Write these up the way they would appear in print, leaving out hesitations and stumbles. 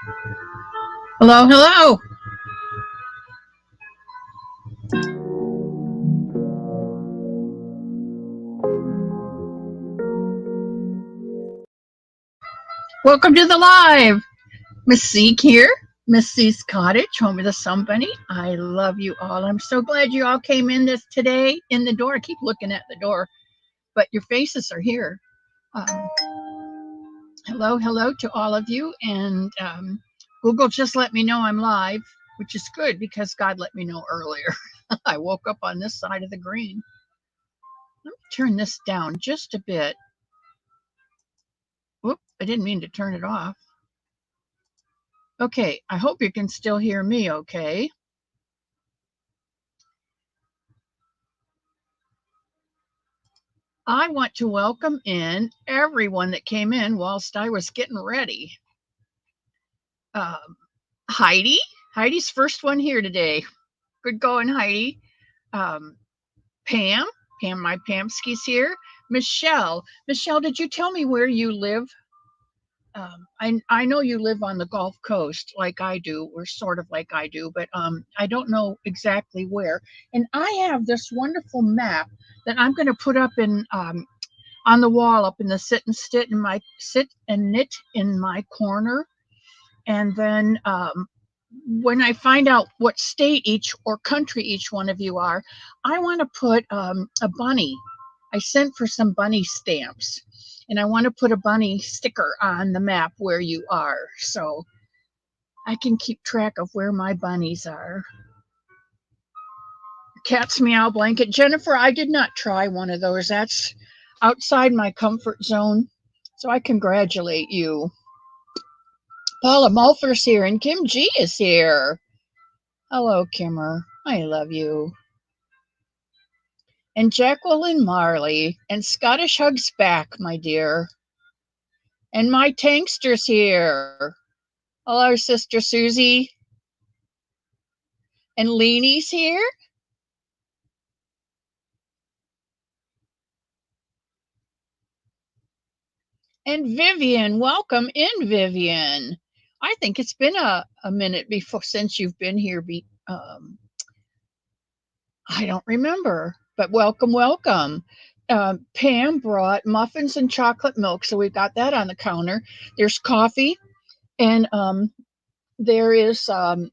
Hello, hello. Welcome to the live. Miss C here, Miss C's Cottage, home of the Somebunny. I love you all. I'm so glad you all came in this today in the door. I keep looking at the door, but your faces are here. Um, hello, hello to all of you. And Google just let me know I'm live, which is good because God let me know earlier. I woke up on this side of the green. Let me turn this down just a bit. Whoop, I didn't mean to turn it off. Okay, I hope you can still hear me okay. I want to welcome in everyone that came in whilst I was getting ready. Heidi, Heidi's first one here today. Good going, Heidi. Um, Pam, my Pamski's here. Michelle, did you tell me where you live? I know you live on the Gulf Coast like I do, or sort of like I do, but I don't know exactly where. And I have this wonderful map that I'm going to put up in on the wall up in the sit and knit in my corner. And then when I find out what state each or country each one of you are, I want to put a bunny. I sent for some bunny stamps, and I want to put a bunny sticker on the map where you are, so I can keep track of where my bunnies are. Cat's meow blanket. Jennifer, I did not try one of those. That's outside my comfort zone, so I congratulate you. Paula Mulfer's here, and Kim G is here. Hello, Kimmer. I love you. And Jacqueline Marley, and Scottish Hugs back, my dear. And my tankster's here. Hello, Sister Susie. And Leanie's here. And Vivian, welcome in, Vivian. I think it's been a minute before since you've been here. I don't remember, but welcome, welcome. Pam brought muffins and chocolate milk, so we've got that on the counter. There's coffee, and there is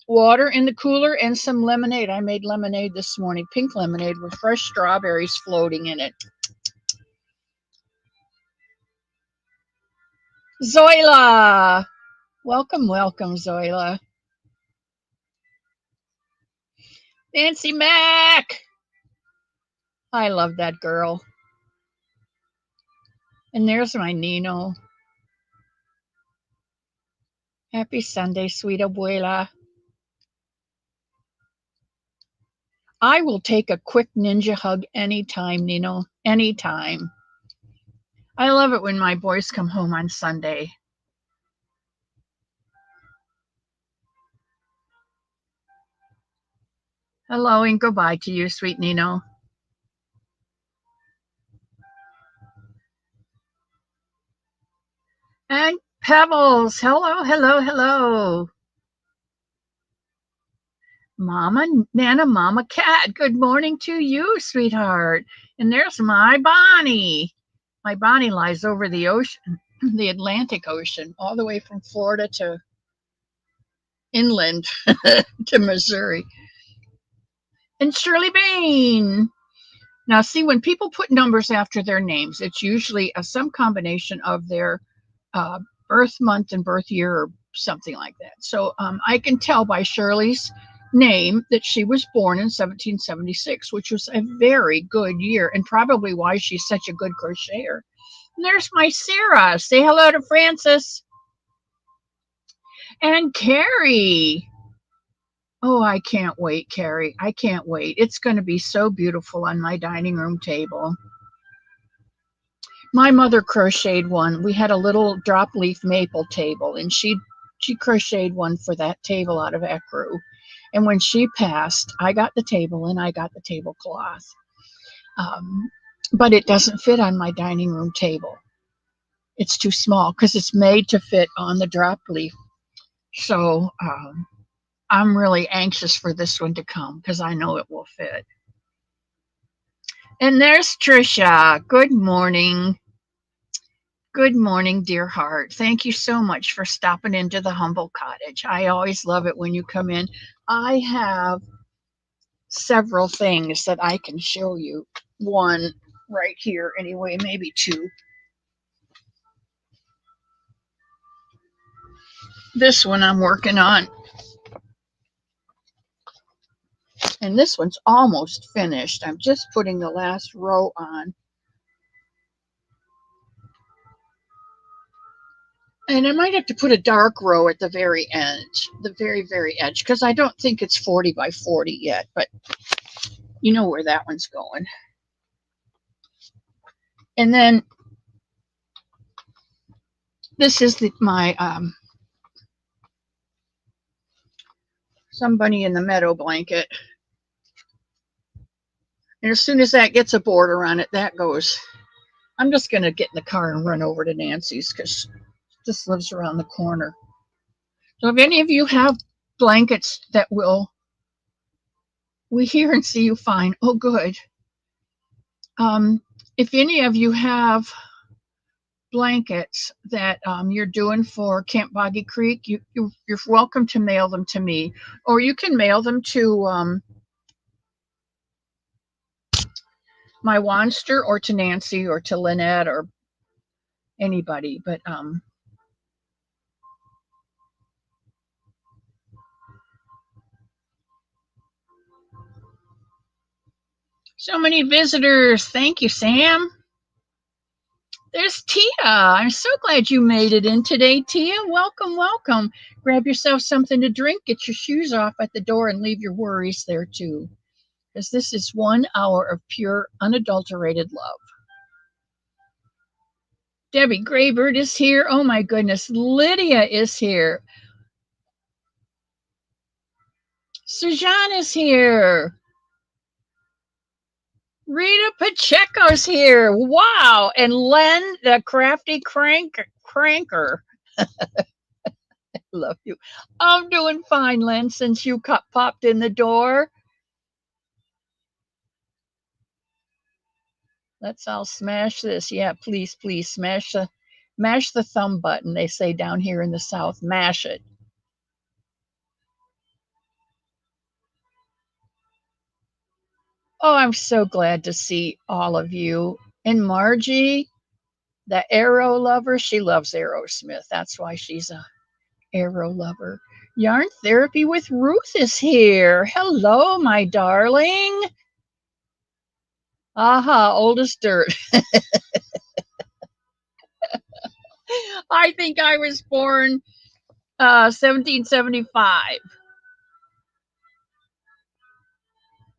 water in the cooler and some lemonade. I made lemonade this morning, pink lemonade with fresh strawberries floating in it. Zoila! Welcome, welcome, Zoila. Nancy Mack! I love that girl. And there's my Nino. Happy Sunday, sweet abuela. I will take a quick ninja hug anytime, Nino. Anytime. I love it when my boys come home on Sunday. Hello and goodbye to you, sweet Nino. And Pebbles, hello, hello, hello. Mama Nana, Mama Cat, good morning to you, sweetheart. And there's my Bonnie. My Bonnie lies over the ocean, the Atlantic Ocean, all the way from Florida to inland to Missouri. And Shirley Bain. Now, see, when people put numbers after their names, it's usually some combination of their birth month and birth year or something like that. So I can tell by Shirley's name that she was born in 1776, which was a very good year and probably why she's such a good crocheter. And there's my Sarah. Say hello to Francis. And Carrie. Oh, I can't wait, Carrie. I can't wait. It's going to be so beautiful on my dining room table. My mother crocheted one. We had a little drop leaf maple table, and she crocheted one for that table out of ecru. And when she passed, I got the table and I got the tablecloth. But it doesn't fit on my dining room table. It's too small because it's made to fit on the drop leaf. So I'm really anxious for this one to come because I know it will fit. And there's Trisha. Good morning. Good morning, dear heart. Thank you so much for stopping into the Humble Cottage. I always love it when you come in. I have several things that I can show you. One right here, anyway, maybe two. This one I'm working on. And this one's almost finished. I'm just putting the last row on. And I might have to put a dark row at the very edge, the very, very edge, because I don't think it's 40 by 40 yet, but you know where that one's going. And then this is my Somebunny in the Meadow blanket. And as soon as that gets a border on it, that goes. I'm just going to get in the car and run over to Nancy's because this lives around the corner. So if any of you have blankets that we hear and see you fine. Oh, good. If any of you have blankets that you're doing for Camp Boggy Creek, you're welcome to mail them to me, or you can mail them to my Wanster or to Nancy or to Lynette or anybody. But so many visitors. Thank you, Sam. There's Tia. I'm so glad you made it in today, Tia. Welcome, welcome. Grab yourself something to drink, get your shoes off at the door, and leave your worries there too. Because this is 1 hour of pure, unadulterated love. Debbie Graybird is here. Oh my goodness. Lydia is here. Sujan is here. Rita Pacheco's here. Wow. And Len, the crafty cranker. Love you. I'm doing fine, Len, since you popped in the door. Let's all smash this. Yeah, please, please mash the thumb button. They say down here in the South, mash it. Oh, I'm so glad to see all of you. And Margie, the Arrow lover, she loves Aerosmith. That's why she's a Arrow lover. Yarn Therapy with Ruth is here. Hello, my darling. Aha, old as dirt. I think I was born 1775.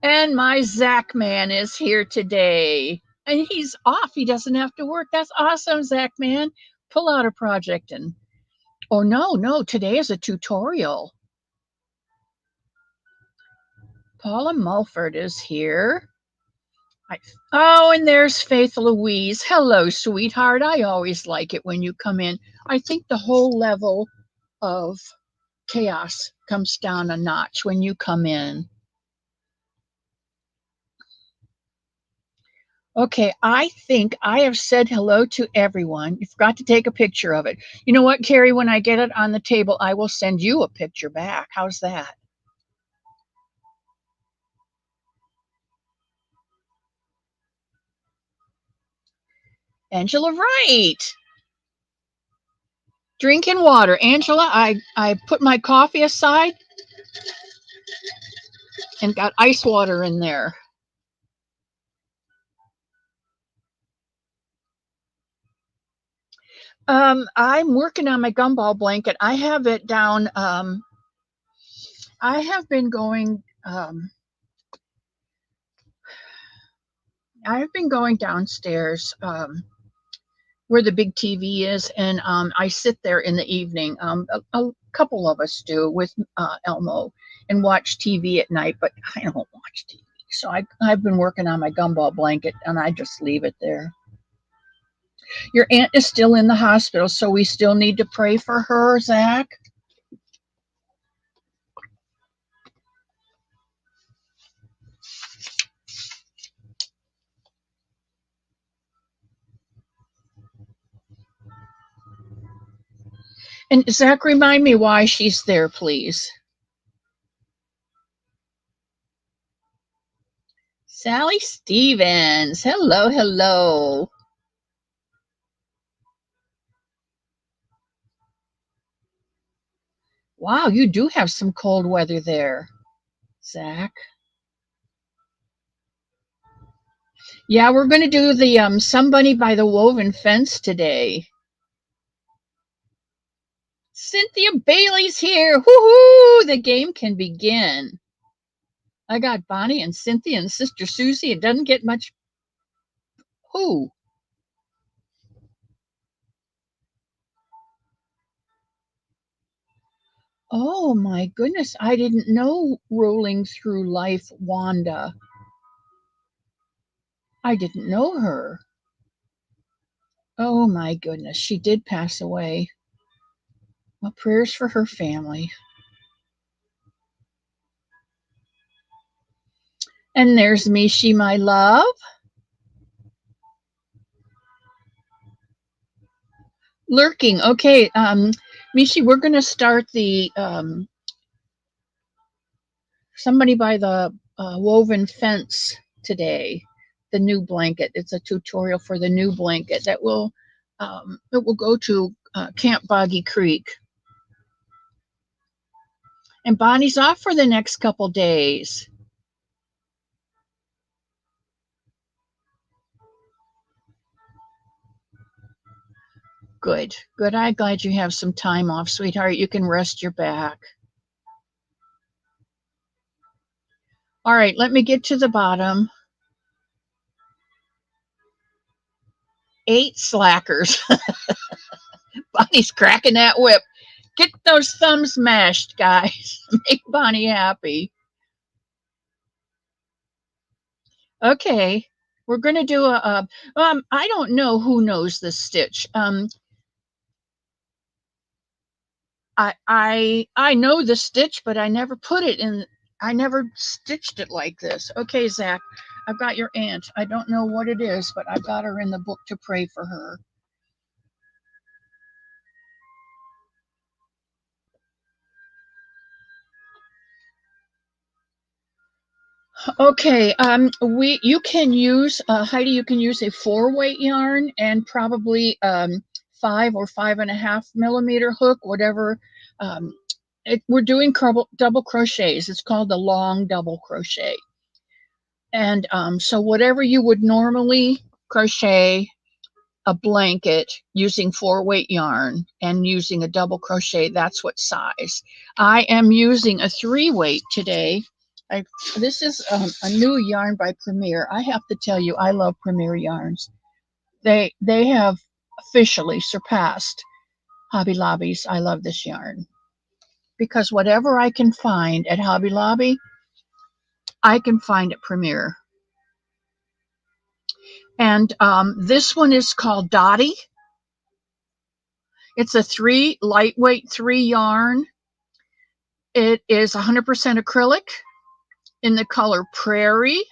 And my Zach man is here today. And he's off. He doesn't have to work. That's awesome, Zach man. Pull out a project and oh no, today is a tutorial. Paula Mulford is here. Oh, and there's Faith Louise. Hello, sweetheart. I always like it when you come in. I think the whole level of chaos comes down a notch when you come in. Okay, I think I have said hello to everyone. You forgot to take a picture of it. You know what, Carrie? When I get it on the table, I will send you a picture back. How's that? Angela Wright. Drinking water. Angela, I put my coffee aside and got ice water in there. I'm working on my gumball blanket. I have it down. I have been going. I've been going downstairs where the big TV is, and I sit there in the evening. A couple of us do with Elmo and watch TV at night, but I don't watch TV. So I've been working on my gumball blanket, and I just leave it there. Your aunt is still in the hospital, so we still need to pray for her, Zach. And Zach, remind me why she's there, please. Sally Stevens. Hello, hello. Wow, you do have some cold weather there, Zach. Yeah, we're going to do the Somebunny by the Woven Fence today. Cynthia Bailey's here. Woohoo! The game can begin. I got Bonnie and Cynthia and Sister Susie. It doesn't get much. Who? Oh my goodness. I didn't know Rolling Through Life Wanda. I didn't know her. Oh my goodness. She did pass away. Well, prayers for her family. And there's Mishi, my love. Lurking. Okay, Mishi, we're going to start the Somebody by the Woven Fence today. The new blanket. It's a tutorial for the new blanket that will go to Camp Boggy Creek. And Bonnie's off for the next couple days. Good, good. I'm glad you have some time off, sweetheart. You can rest your back. All right, let me get to the bottom. 8 slackers. Bonnie's cracking that whip. Get those thumbs mashed, guys. Make Bonnie happy. Okay, we're going to do I don't know who knows this stitch. I know the stitch, but I never put it in. I never stitched it like this. Okay, Zach, I've got your aunt. I don't know what it is, but I've got her in the book to pray for her. Okay, you can use Heidi. You can use a 4-weight yarn and probably 5 or 5.5 millimeter hook, whatever. We're doing double crochets. It's called the long double crochet. And so whatever you would normally crochet a blanket using 4-weight yarn and using a double crochet, that's what size. I am using a 3-weight today. This is a new yarn by Premier. I have to tell you, I love Premier yarns. They have officially surpassed Hobby Lobby's. I love this yarn because whatever I can find at Hobby Lobby, I can find at Premier. And this one is called Dottie. It's a lightweight 3 yarn. It is 100% acrylic in the color Prairie.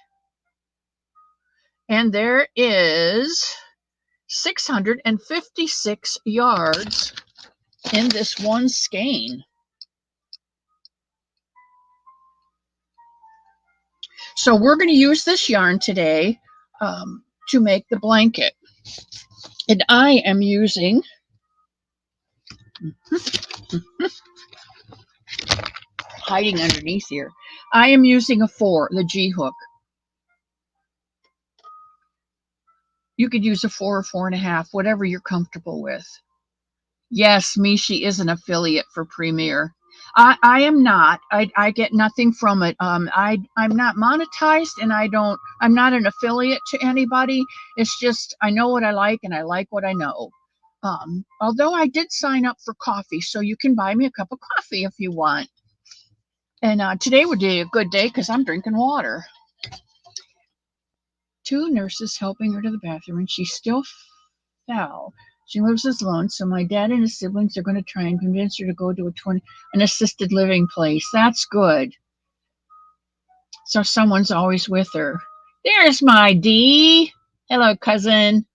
And there is 656 yards in this one skein. So we're going to use this yarn today to make the blanket. And I am using hiding underneath here. I am using a 4, the G hook. You could use a 4 or 4.5, whatever you're comfortable with. Yes, Mishi is an affiliate for Premier. I am not. I get nothing from it. I'm not monetized, and I'm not an affiliate to anybody. It's just I know what I like, and I like what I know. Although I did sign up for coffee, so you can buy me a cup of coffee if you want. And today would be a good day because I'm drinking water. 2 nurses helping her to the bathroom, and she still fell. She lives alone, so my dad and his siblings are going to try and convince her to go to an assisted living place. That's good. So someone's always with her. There's my D. Hello, cousin.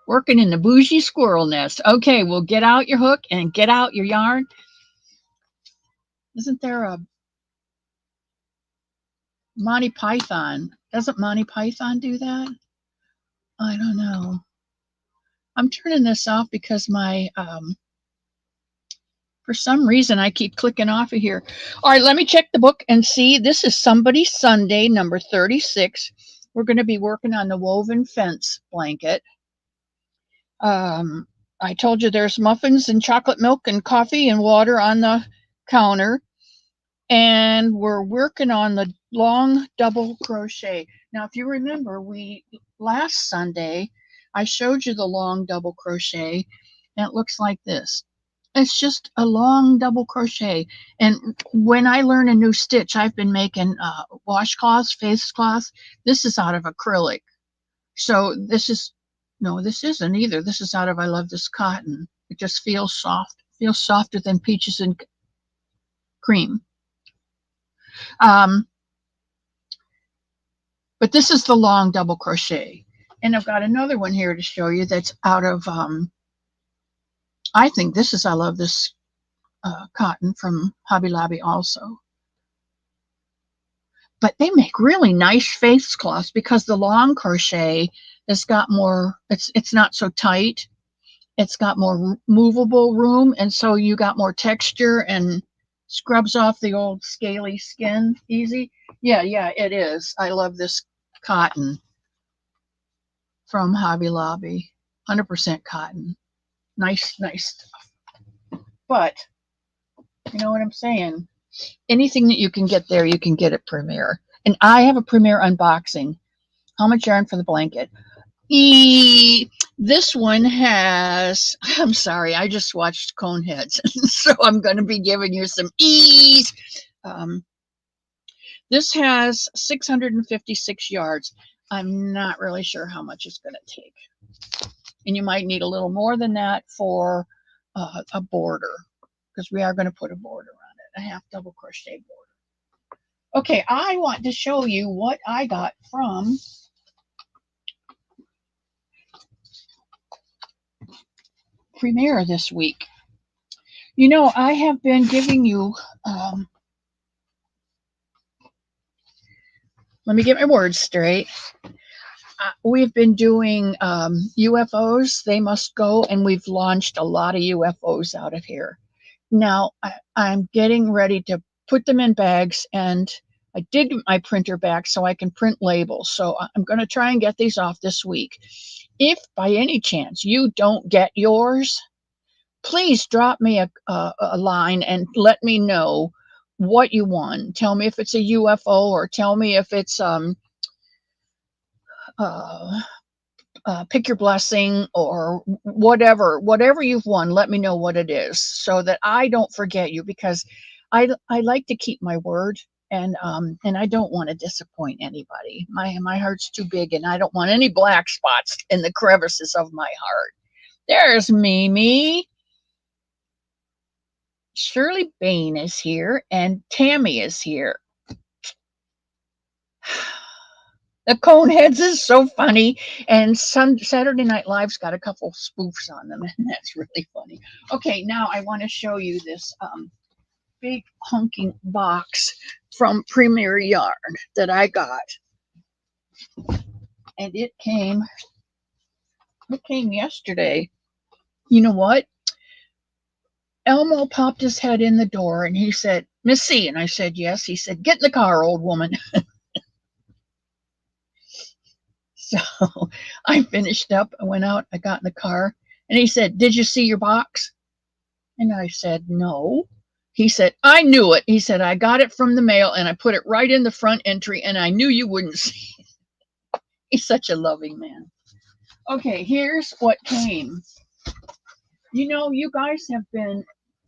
Working in the bougie squirrel nest. Okay, well, get out your hook and get out your yarn. Isn't there a Monty Python? Doesn't Monty Python do that? I don't know. I'm turning this off because my for some reason I keep clicking off of here. All right, let me check the book and see. This is Somebunny Sunday, number 36. We're going to be working on the woven fence blanket. I told you there's muffins and chocolate milk and coffee and water on the counter. And we're working on the long double crochet. Now, if you remember, last Sunday, I showed you the long double crochet, and it looks like this. It's just a long double crochet. And when I learn a new stitch, I've been making washcloths, face cloths. This is out of acrylic. So no, this isn't either. This is out of I Love This Cotton. It just feels soft. Feels softer than peaches and cream. But this is the long double crochet. And I've got another one here to show you that's out of, I think this is I Love This Cotton from Hobby Lobby also. But they make really nice face cloths because the long crochet has got more, it's not so tight. It's got more movable room, and so you got more texture and scrubs off the old scaly skin easy. Yeah, it is. I Love This Cotton from Hobby Lobby. 100% cotton. Nice stuff. But, you know what I'm saying? Anything that you can get there, you can get at Premier. And I have a Premier unboxing. How much yarn for the blanket? This one has, I'm sorry, I just watched Coneheads, so I'm going to be giving you some E's. This has 656 yards. I'm not really sure how much it's going to take. And you might need a little more than that for a border, because we are going to put a border on it, a half double crochet border. Okay, I want to show you what I got from Premier this week. You know, I have been giving you, let me get my words straight. We've been doing UFOs, they must go, and we've launched a lot of UFOs out of here. Now, I'm getting ready to put them in bags, and I did get my printer back so I can print labels. So I'm going to try and get these off this week. If by any chance you don't get yours, please drop me a line and let me know what you want. Tell me if it's a UFO, or tell me if it's pick your blessing, or whatever you've won. Let me know what it is so that I don't forget you, because I like to keep my word, and I don't want to disappoint anybody. My heart's too big, and I don't want any black spots in the crevices of my heart. There's Mimi. Shirley Bain is here, and Tammy is here. The Coneheads is so funny, and Saturday Night Live's got a couple spoofs on them, and that's really funny. Okay, now I want to show you this big hunking box from Premier Yarn that I got, and it came yesterday. You know what? Elmo popped his head in the door, and he said, "Miss C," and I said, "Yes." He said, "Get in the car, old woman." So I finished up, I went out, I got in the car, and he said, "Did you see your box?" And I said, "No." He said, "I knew it." He said, "I got it from the mail, and I put it right in the front entry, and I knew you wouldn't see it." He's such a loving man. Okay, here's what came. You know, you guys have been,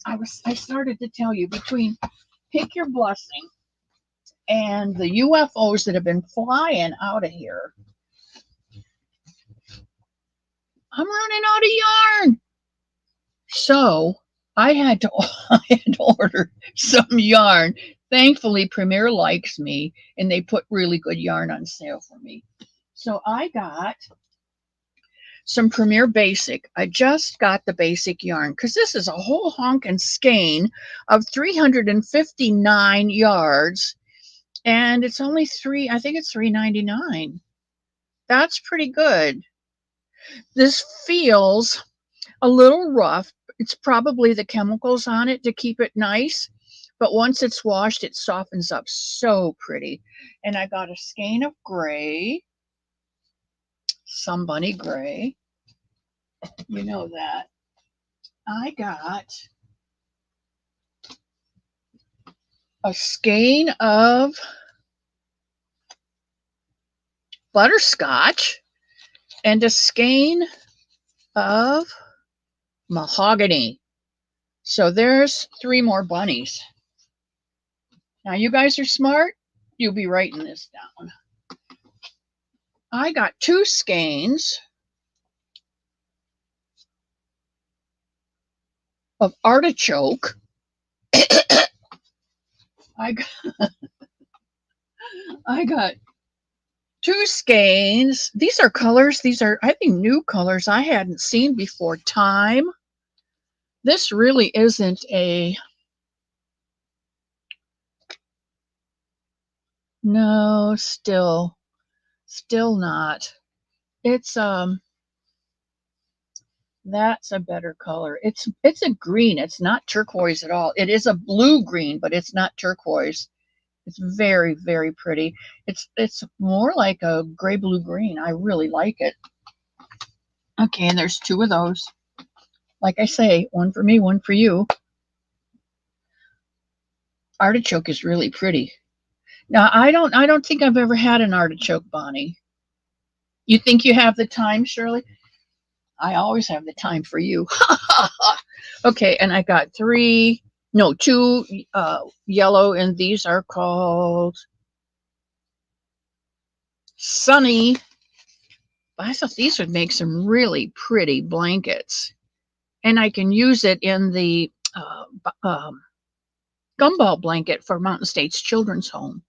I started to tell you, between Pick Your Blessing and the UFOs that have been flying out of here, I'm running out of yarn. So I had to order some yarn. Thankfully, Premier likes me, and they put really good yarn on sale for me. So I got some Premier Basic. I just got the basic yarn because this is a whole honkin' skein of 359 yards, and it's only I think it's $3.99. That's pretty good. This feels a little rough. It's probably the chemicals on it to keep it nice, but once it's washed, it softens up so pretty. And I got a skein of gray, Somebunny gray. You know that. I got a skein of butterscotch and a skein of mahogany. So there's 3 more bunnies. Now you guys are smart. You'll be writing this down. I got 2 skeins of artichoke. I got 2 skeins. These are colors. These are, I think, new colors I hadn't seen before. Thyme. This really isn't a, no, still not. It's that's a better color. It's a green. It's not turquoise at all. It is a blue green, but it's not turquoise. It's very, very pretty. It's more like a gray blue green. I really like it. Okay, and there's 2 of those. Like I say, one for me, one for you. Artichoke is really pretty. Now I don't think I've ever had an artichoke, Bonnie. You think you have the time, Shirley? I always have the time for you. Okay, and I got 2 yellow, and these are called Sunny. I thought these would make some really pretty blankets. And I can use it in the gumball blanket for Mountain States Children's Home.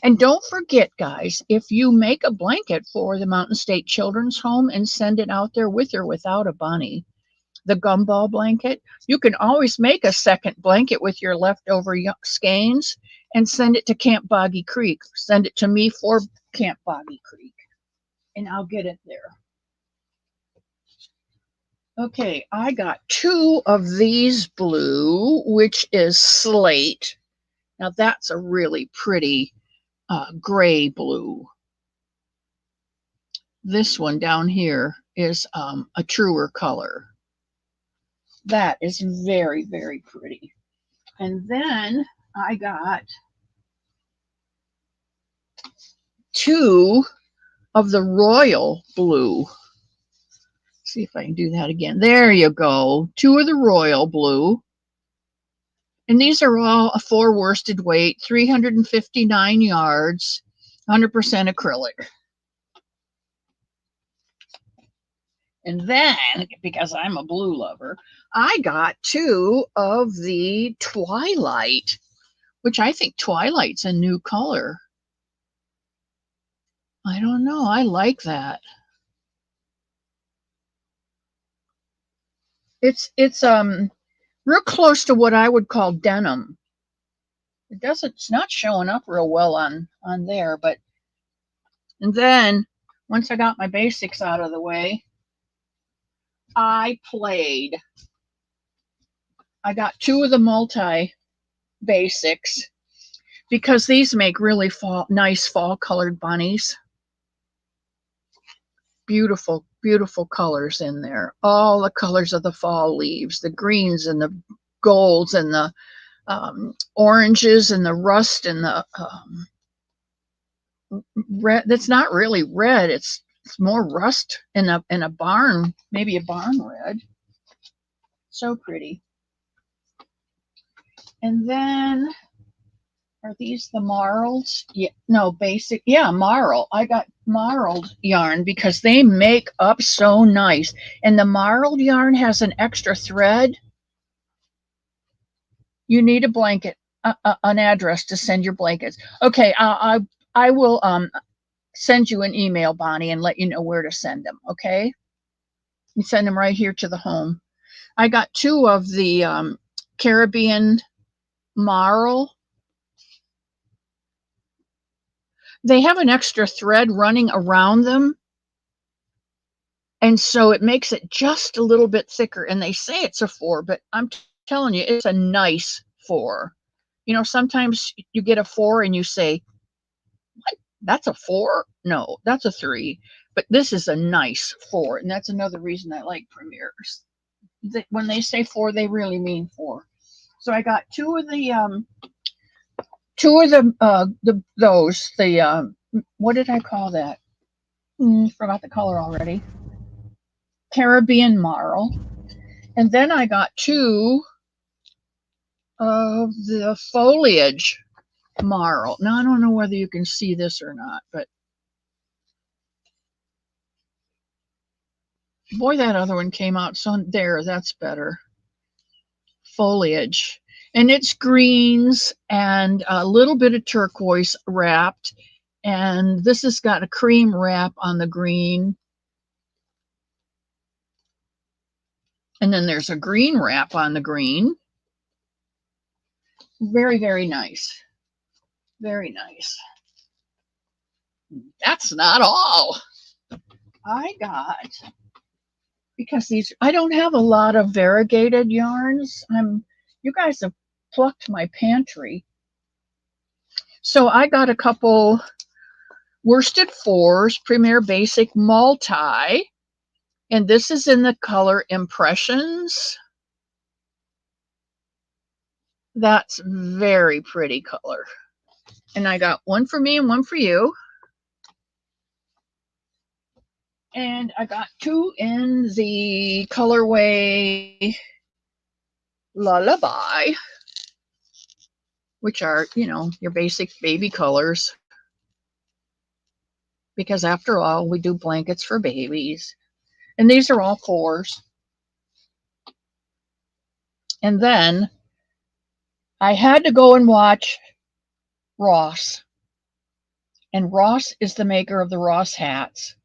And don't forget, guys, if you make a blanket for the Mountain State Children's Home and send it out there with or without a bunny, the gumball blanket, you can always make a second blanket with your leftover skeins and send it to Camp Boggy Creek. Send it to me for Camp Boggy Creek, and I'll get it there. Okay, I got 2 of these blue, which is slate. Now that's a really pretty gray blue. This one down here is a truer color. That is very, very pretty. And then I got 2 of the royal blue. See if I can do that again. There you go. 2 of the royal blue. And these are all a 4 worsted weight, 359 yards, 100% acrylic. And then, because I'm a blue lover, I got 2 of the Twilight, which I think Twilight's a new color. I don't know. I like that. It's real close to what I would call denim. It's not showing up real well on there, but, and then once I got my basics out of the way, I played. I got 2 of the multi basics because these make really nice fall colored bunnies. Beautiful, beautiful colors in there. All the colors of the fall leaves, the greens and the golds and the oranges and the rust and the red. That's not really red. It's more rust in a barn, maybe a barn red. So pretty. And then, are these the marls? Yeah, no, basic. Yeah, marl. I got marled yarn because they make up so nice. And the marled yarn has an extra thread. You need a blanket, an address to send your blankets. Okay, I will send you an email, Bonnie, and let you know where to send them. Okay. and send them right here to the home. I got 2 of the Caribbean marl. They have an extra thread running around them, and so it makes it just a little bit thicker. And they say it's a 4, but I'm telling you, it's a nice 4. You know, sometimes you get a 4 and you say, what? That's a 4? No, that's a 3. But this is a nice 4, and that's another reason I like Premiers. When they say 4, they really mean 4. So I got 2 of the what did I call that? Forgot the color already. Caribbean marl. And then I got 2 of the foliage marl. Now I don't know whether you can see this or not, but boy, that other one came out. So there, that's better. Foliage. And it's greens and a little bit of turquoise wrapped. And this has got a cream wrap on the green. And then there's a green wrap on the green. Very, very nice. Very nice. That's not all. I got, because I don't have a lot of variegated yarns. You guys have plucked my pantry. So I got a couple worsted 4s, Premier Basic Multi, and this is in the color Impressions. That's very pretty color. And I got 1 for me and 1 for you. And I got 2 in the colorway Lullaby, which are, you know, your basic baby colors. Because after all, we do blankets for babies. And these are all 4s. And then I had to go and watch Ross. And Ross is the maker of the Ross hats.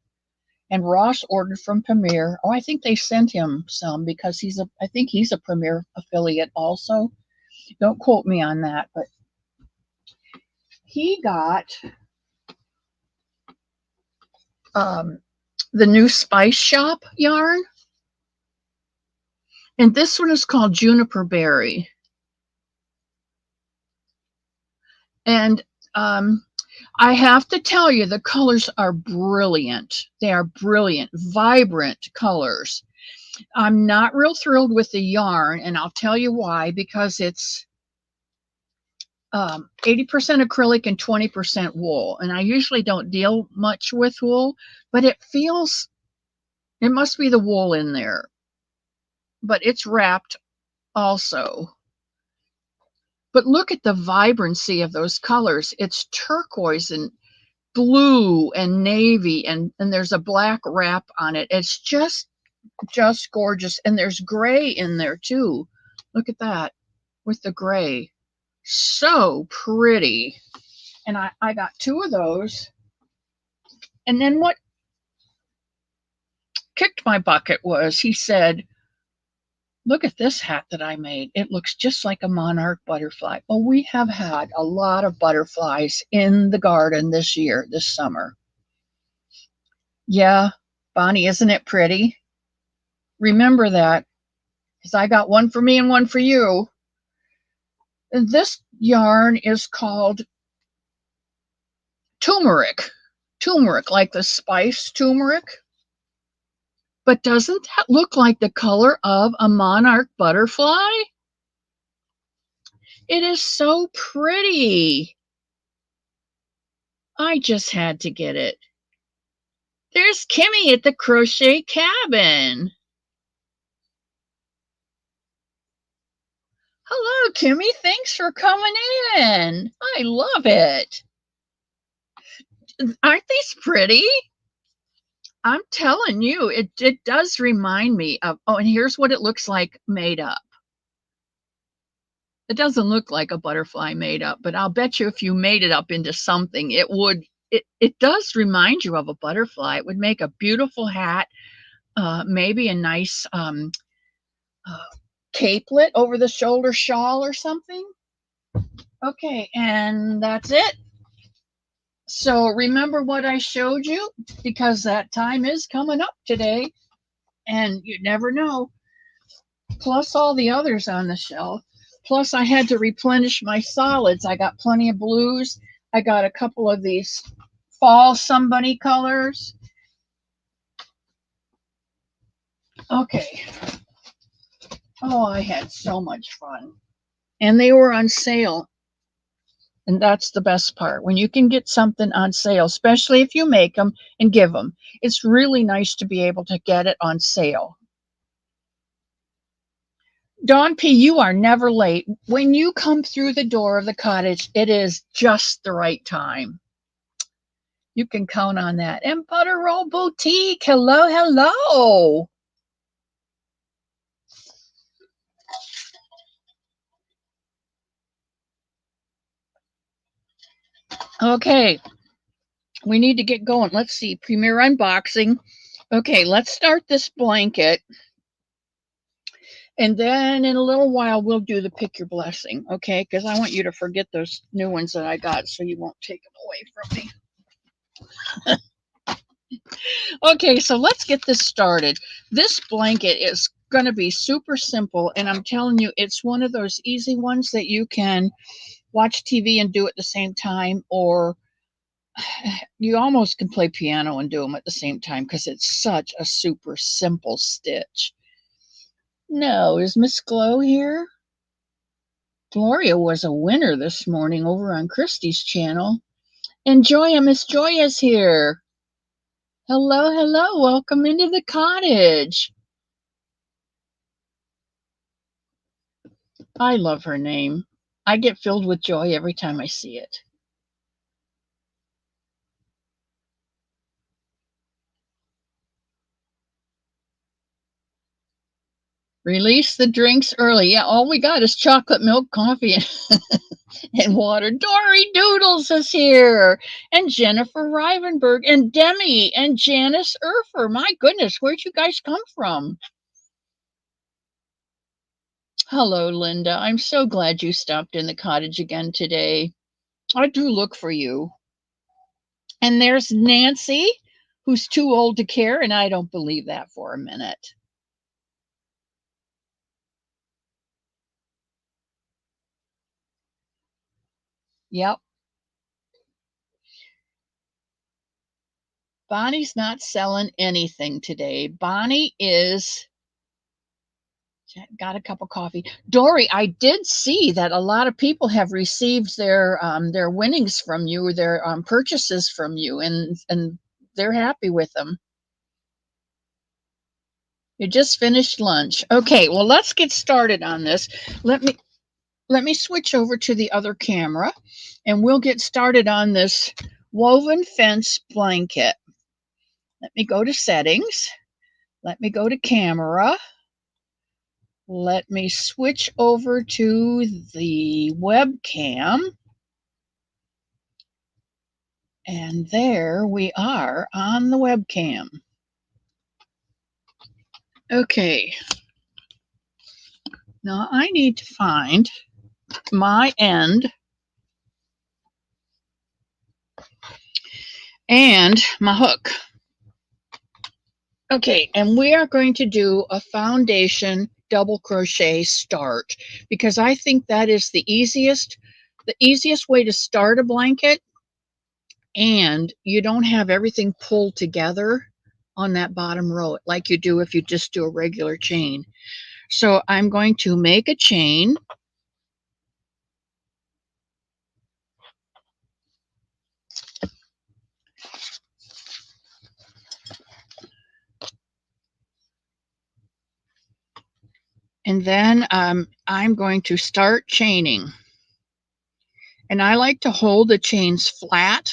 And Ross ordered from Premier. Oh, I think they sent him some because I think he's a Premier affiliate also. Don't quote me on that, but he got the new Spice Shop yarn. And this one is called Juniper Berry. And I have to tell you, the colors are brilliant. They are brilliant, vibrant colors. I'm not real thrilled with the yarn, and I'll tell you why, because it's 80% acrylic and 20% wool. And I usually don't deal much with wool, but it must be the wool in there. But it's wrapped also. But look at the vibrancy of those colors. It's turquoise and blue and navy, and there's a black wrap on it. It's just gorgeous. And there's gray in there too. Look at that with the gray. So pretty. And I got 2 of those. And then what kicked my bucket was he said, look at this hat that I made. It looks just like a monarch butterfly. Well, we have had a lot of butterflies in the garden this year, this summer. Yeah, Bonnie, isn't it pretty? Remember that, because I got 1 for me and 1 for you. And this yarn is called turmeric. Turmeric, like the spice turmeric. But doesn't that look like the color of a monarch butterfly? It is so pretty. I just had to get it. There's Kimmy at the Crochet Cabin. Hello, Kimmy. Thanks for coming in. I love it. Aren't these pretty? I'm telling you, it does remind me of, oh, and here's what it looks like made up. It doesn't look like a butterfly made up, but I'll bet you if you made it up into something, it does remind you of a butterfly. It would make a beautiful hat. maybe a nice capelet over the shoulder shawl or something. Okay, and that's it. So remember what I showed you, because that time is coming up today, and you never know. Plus all the others on the shelf. Plus I had to replenish my solids. I got plenty of blues. I got a couple of these fall Somebunny colors. Okay. Oh, I had so much fun. And they were on sale. And that's the best part. When you can get something on sale, especially if you make them and give them, it's really nice to be able to get it on sale. Dawn P., you are never late. When you come through the door of the cottage, it is just the right time. You can count on that. And Butter Roll Boutique, hello, hello. Okay, we need to get going. Let's see, Premier Unboxing. Okay, let's start this blanket. And then in a little while, we'll do the Pick Your Blessing, okay? Because I want you to forget those new ones that I got so you won't take them away from me. Okay, so let's get this started. This blanket is going to be super simple, and I'm telling you, it's one of those easy ones that you can watch TV and do at the same time, or you almost can play piano and do them at the same time because it's such a super simple stitch. No, is Miss Glow here? Gloria was a winner this morning over on Christy's channel. And Joya, Miss Joya's here. Hello, hello, welcome into the cottage. I love her name. I get filled with joy every time I see it. Release the drinks early. Yeah, all we got is chocolate milk, coffee, and water. Dory Doodles is here. And Jennifer Rivenberg and Demi and Janice Urfer. My goodness, where'd you guys come from? Hello, Linda. I'm so glad you stopped in the cottage again today. I do look for you. And there's Nancy, who's too old to care, and I don't believe that for a minute. Yep. Bonnie's not selling anything today. Bonnie is got a cup of coffee. Dory, I did see that a lot of people have received their winnings from you, their purchases from you, and they're happy with them. You just finished lunch. Okay, well, let's get started on this. Let me switch over to the other camera, and we'll get started on this woven fence blanket. Let me go to settings. Let me go to camera. Let me switch over to the webcam. And there we are on the webcam. Okay. Now I need to find my end and my hook. Okay, and we are going to do a foundation double crochet start because I think that is the easiest way to start a blanket, and you don't have everything pulled together on that bottom row like you do if you just do a regular chain. So I'm going to make a chain. And then I'm going to start chaining. And I like to hold the chains flat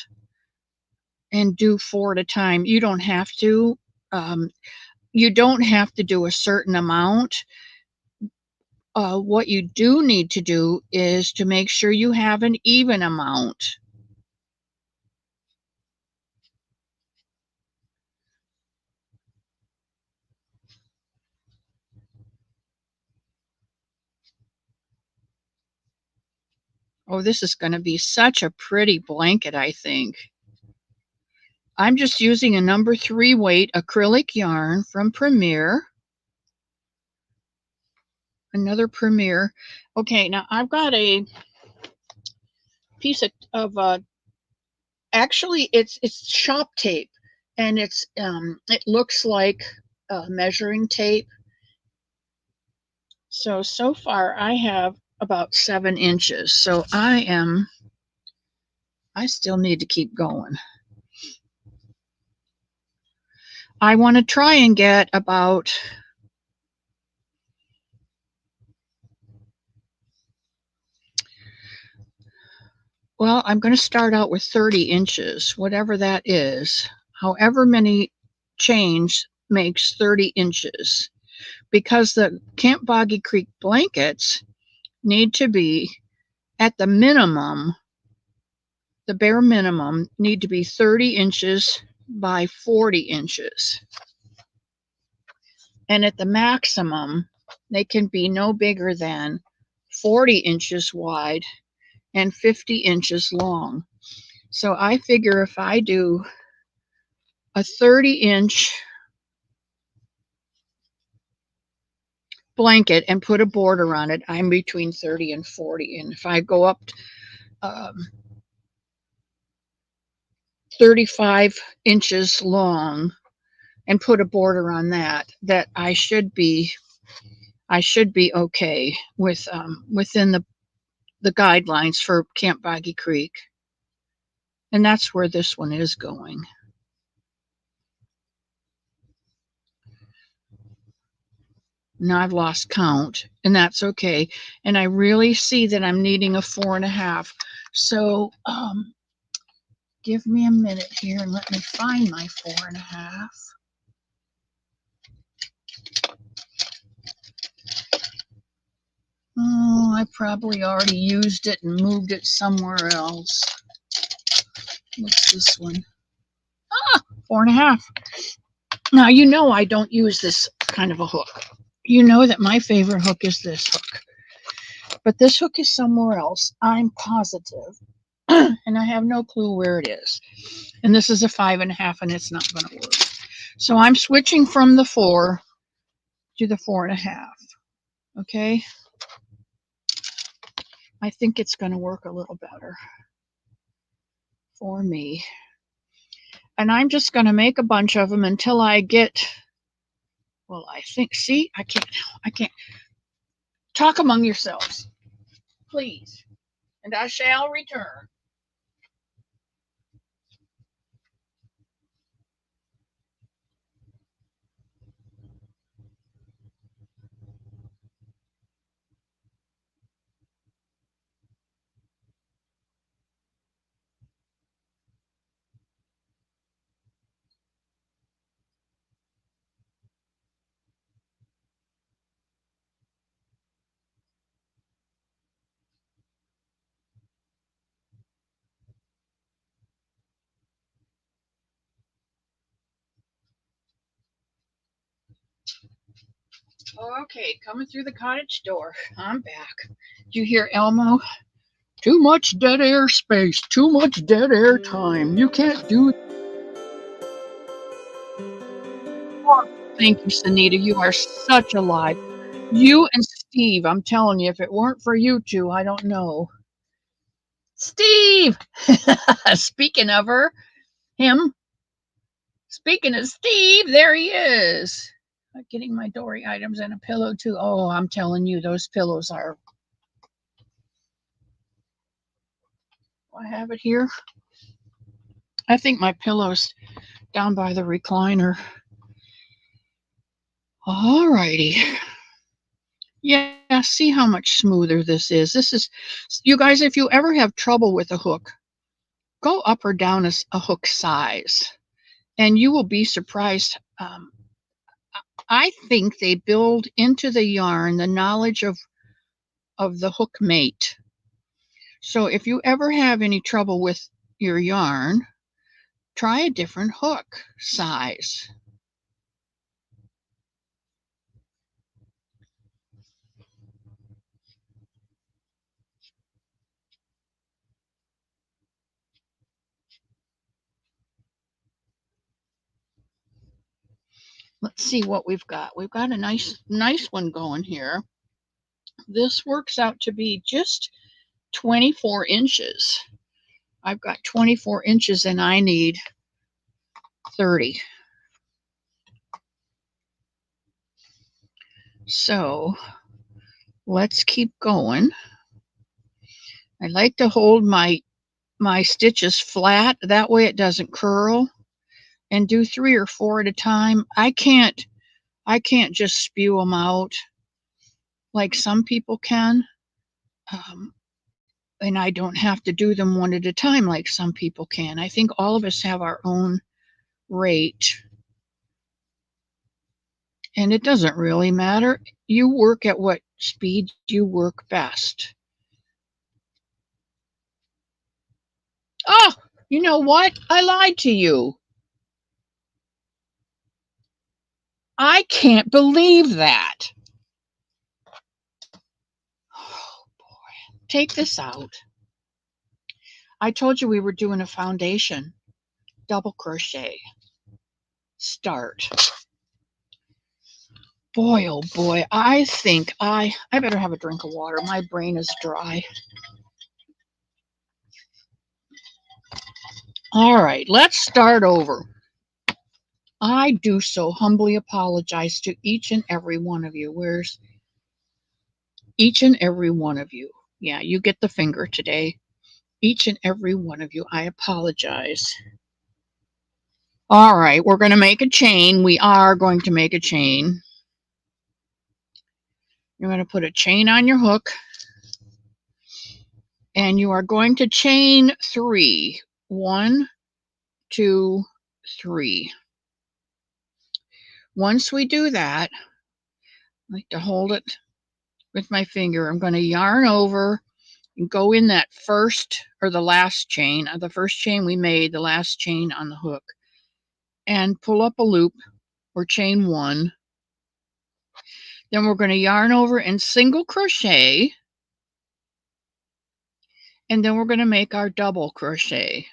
and do 4 at a time. You don't have to. You don't have to do a certain amount. What you do need to do is to make sure you have an even amount. Oh, this is going to be such a pretty blanket, I think. I'm just using a number 3 weight acrylic yarn from Premier. Another Premier. Okay, now I've got a piece of actually it's shop tape, and it looks like measuring tape. So far I have about 7 inches. So I still need to keep going. I want to try and get about, well, I'm going to start out with 30 inches, whatever that is. However many change makes 30 inches, because the Camp Boggy Creek blankets need to be at the minimum, the bare minimum, need to be 30 inches by 40 inches. And at the maximum, they can be no bigger than 40 inches wide and 50 inches long. So I figure if I do a 30-inch blanket and put a border on it, I'm between 30 and 40. And if I go up 35 inches long and put a border on that, I should be okay with within the guidelines for Camp Boggy Creek. And that's where this one is going. Now I've lost count, and that's okay. And I really see that I'm needing a 4.5. So give me a minute here and let me find my 4.5. Oh, I probably already used it and moved it somewhere else. What's this one? 4.5. Now, you know I don't use this kind of a hook. You know that my favorite hook is this hook. But this hook is somewhere else, I'm positive. And I have no clue where it is. And this is a 5.5, and it's not going to work. So I'm switching from the 4 to the 4.5. Okay? I think it's going to work a little better for me. And I'm just going to make a bunch of them until I get, well, I think, see, I can't. Talk among yourselves, please, and I shall return. Okay, coming through the cottage door. I'm back. Did you hear Elmo? Too much dead air space, too much dead air time. You can't do. Thank you, Sunita. You are such a live. You and Steve, I'm telling you, if it weren't for you two, I don't know. Steve! Speaking of him, speaking of Steve, there he is. I'm getting my Dory items and a pillow too. Oh, I'm telling you, those pillows are. I have it here. I think my pillow's down by the recliner. All righty. Yeah, see how much smoother this is. This is, you guys, if you ever have trouble with a hook, go up or down a hook size, and you will be surprised. I think they build into the yarn the knowledge of the hook mate. So if you ever have any trouble with your yarn, try a different hook size. Let's see what we've got. We've got a nice one going here. This works out to be just 24 inches. I've got 24 inches and I need 30. So let's keep going. I like to hold my stitches flat. That way it doesn't curl, and do 3 or 4 at a time. I can't just spew them out like some people can. And I don't have to do them one at a time like some people can. I think all of us have our own rate. And it doesn't really matter. You work at what speed you work best. Oh, you know what? I lied to you. I can't believe that. Oh, boy. Take this out. I told you we were doing a foundation. Double crochet. Start. Boy, oh boy, I think I better have a drink of water. My brain is dry. All right, let's start over. I do so humbly apologize to each and every one of you. Where's each and every one of you? Yeah, you get the finger today. Each and every one of you, I apologize. All right, we're going to make a chain. We are going to make a chain. You're going to put a chain on your hook. And you are going to chain 3. 1, 2, 3. Once we do that, I like to hold it with my finger. I'm going to yarn over and go in that first or the last chain, the first chain we made, the last chain on the hook, and pull up a loop or chain 1. Then we're going to yarn over and single crochet, and then we're going to make our double crochet.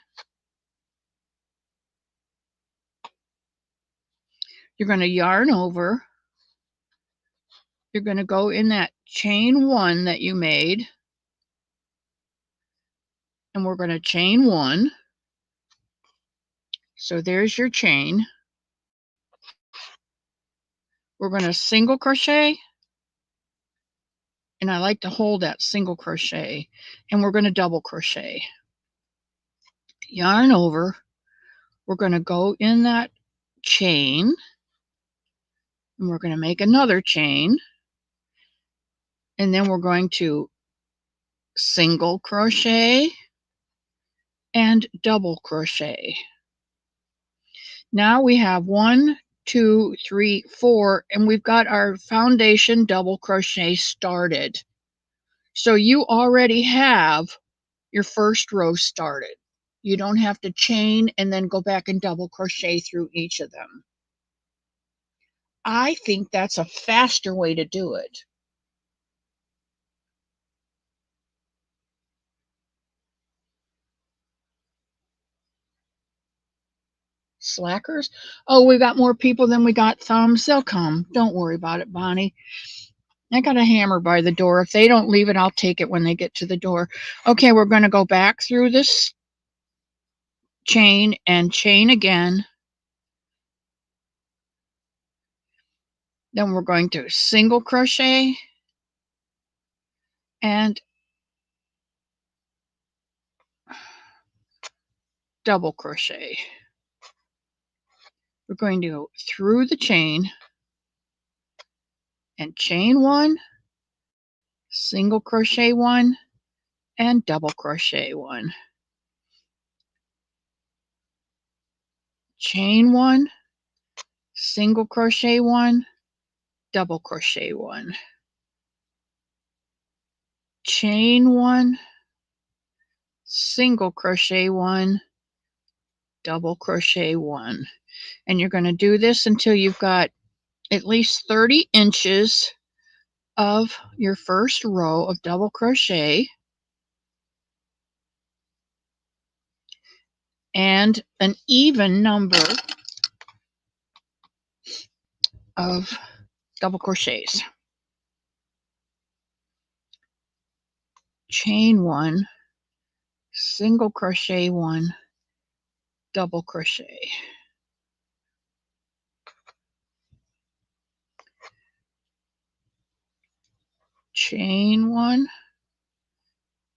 You're going to yarn over. You're going to go in that chain 1 that you made, and we're going to chain 1. So there's your chain. We're going to single crochet, and I like to hold that single crochet, and we're going to double crochet. Yarn over. We're going to go in that chain, and we're going to make another chain, and then we're going to single crochet and double crochet. Now we have 1, 2, 3, 4, and we've got our foundation double crochet started. So you already have your first row started. You don't have to chain and then go back and double crochet through each of them. I think that's a faster way to do it. Slackers? Oh, we got more people than we got thumbs. They'll come. Don't worry about it, Bonnie. I got a hammer by the door. If they don't leave it, I'll take it when they get to the door. Okay, we're going to go back through this chain and chain again. Then we're going to single crochet and double crochet. We're going to go through the chain and chain 1, single crochet 1, and double crochet 1. Chain 1, single crochet 1, double crochet 1. Chain 1, single crochet 1, double crochet 1. And you're going to do this until you've got at least 30 inches of your first row of double crochet and an even number of double crochets. Chain 1, single crochet 1, double crochet. Chain 1,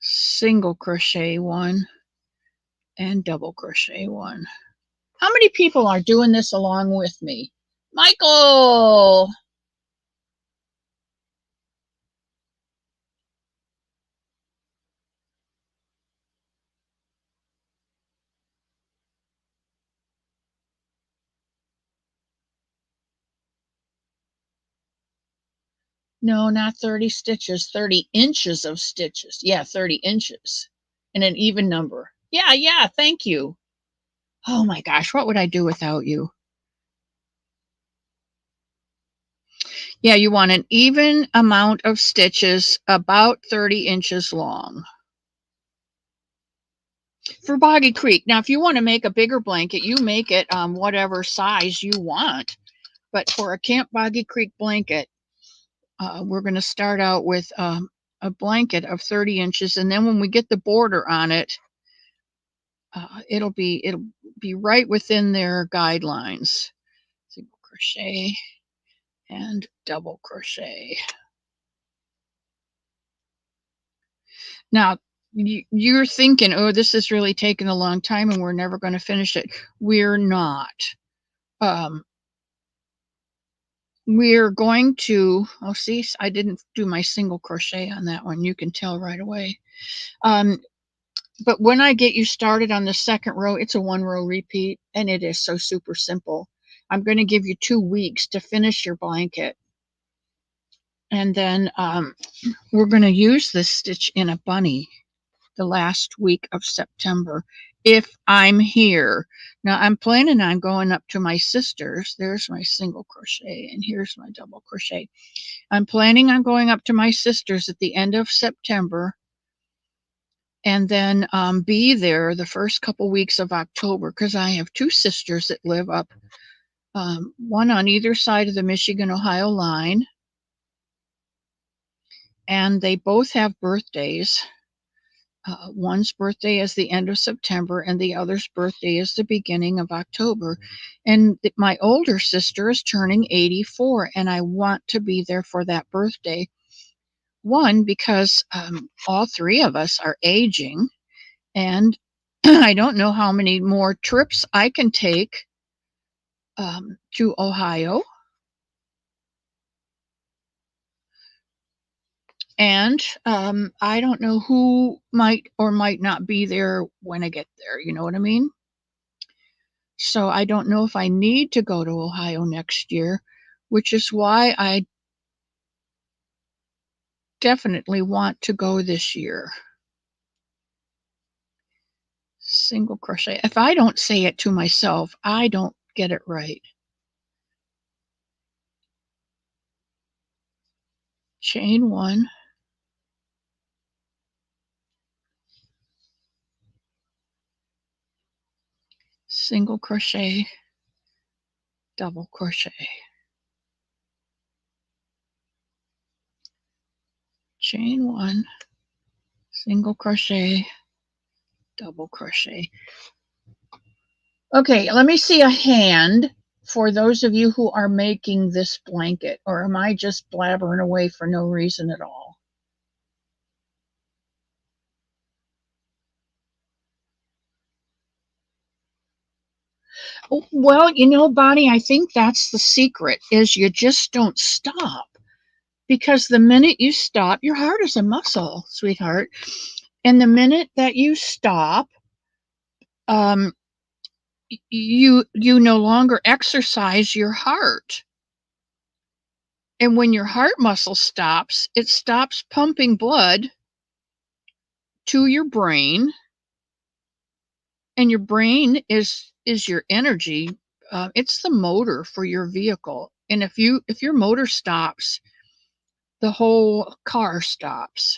single crochet 1, and double crochet 1. How many people are doing this along with me? Michael! No, not 30 stitches, 30 inches of stitches. Yeah, 30 inches. And an even number. Yeah, thank you. Oh my gosh, what would I do without you? Yeah, you want an even amount of stitches, about 30 inches long. For Boggy Creek. Now, if you want to make a bigger blanket, you make it whatever size you want. But for a Camp Boggy Creek blanket, we're going to start out with a blanket of 30 inches. And then when we get the border on it, it'll be right within their guidelines. Single crochet and double crochet. Now, you're thinking, oh, this is really taking a long time and we're never going to finish it. We're not. We're going to, oh, see, I didn't do my single crochet on that one. You can tell right away. But when I get you started on the second row, it's a 1-row repeat, and it is so super simple. I'm going to give you 2 weeks to finish your blanket. And then we're going to use this stitch in a bunny the last week of September if I'm here. Now I'm planning on going up to my sister's. There's my single crochet and here's my double crochet. I'm planning on going up to my sister's at the end of September and then be there the first couple weeks of October because I have 2 sisters that live up, one on either side of the Michigan-Ohio line, and they both have birthdays. One's birthday is the end of September, and the other's birthday is the beginning of October. And my older sister is turning 84, and I want to be there for that birthday. One, because all 3 of us are aging, and I don't know how many more trips I can take to Ohio. And I don't know who might or might not be there when I get there. You know what I mean? So I don't know if I need to go to Ohio next year, which is why I definitely want to go this year. Single crochet. If I don't say it to myself, I don't get it right. Chain 1. Single crochet, double crochet. Chain 1, single crochet, double crochet. Okay, let me see a hand for those of you who are making this blanket, or am I just blabbering away for no reason at all? Well, you know, Bonnie, I think that's the secret, is you just don't stop. Because the minute you stop, your heart is a muscle, sweetheart. And the minute that you stop, you no longer exercise your heart. And when your heart muscle stops, it stops pumping blood to your brain, and your brain is your energy. It's the motor for your vehicle, and if your motor stops, the whole car stops.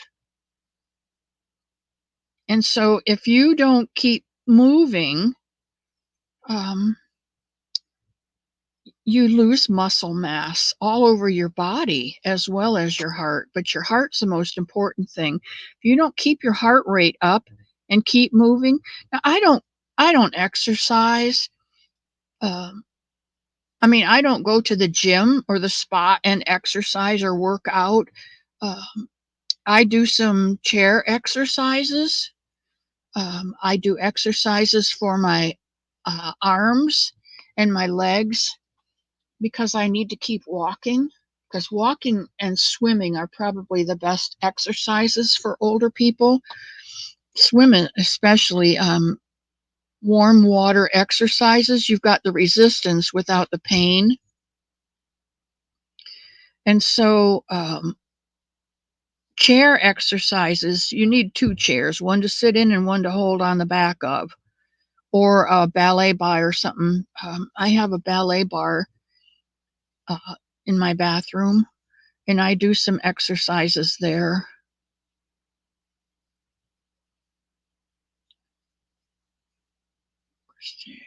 And so if you don't keep moving, you lose muscle mass all over your body as well as your heart, but your heart's the most important thing. If you don't keep your heart rate up and keep moving. Now, I don't exercise. Um, I don't go to the gym or the spa and exercise or work out. Um, I do some chair exercises. I do exercises for my arms and my legs because I need to keep walking. Because walking and swimming are probably the best exercises for older people. Swimming, especially warm water exercises, you've got the resistance without the pain. And so, chair exercises, you need two chairs, one to sit in and one to hold on the back of, or a ballet bar or something. I have a ballet bar uh, in my bathroom, and I do some exercises there. Crochet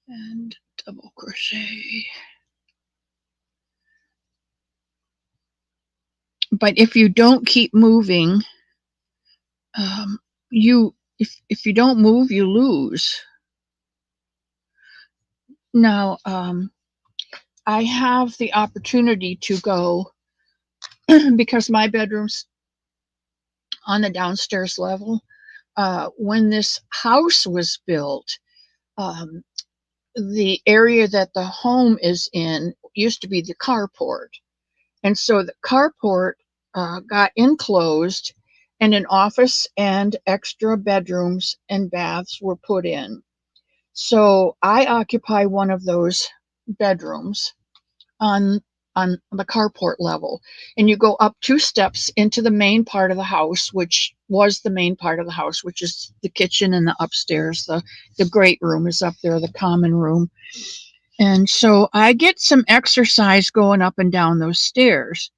and double crochet. But if you don't keep moving, you if you don't move, you lose. Now, I have the opportunity to go because my bedroom's on the downstairs level. When this house was built, um, the area that the home is in used to be the carport. And so the carport got enclosed, and an office and extra bedrooms and baths were put in. So I occupy one of those bedrooms on the carport level, and you go up two steps into the main part of the house, which was the main part of the house, which is the kitchen and the upstairs. The great room is up there, the common room. And so I get some exercise going up and down those stairs.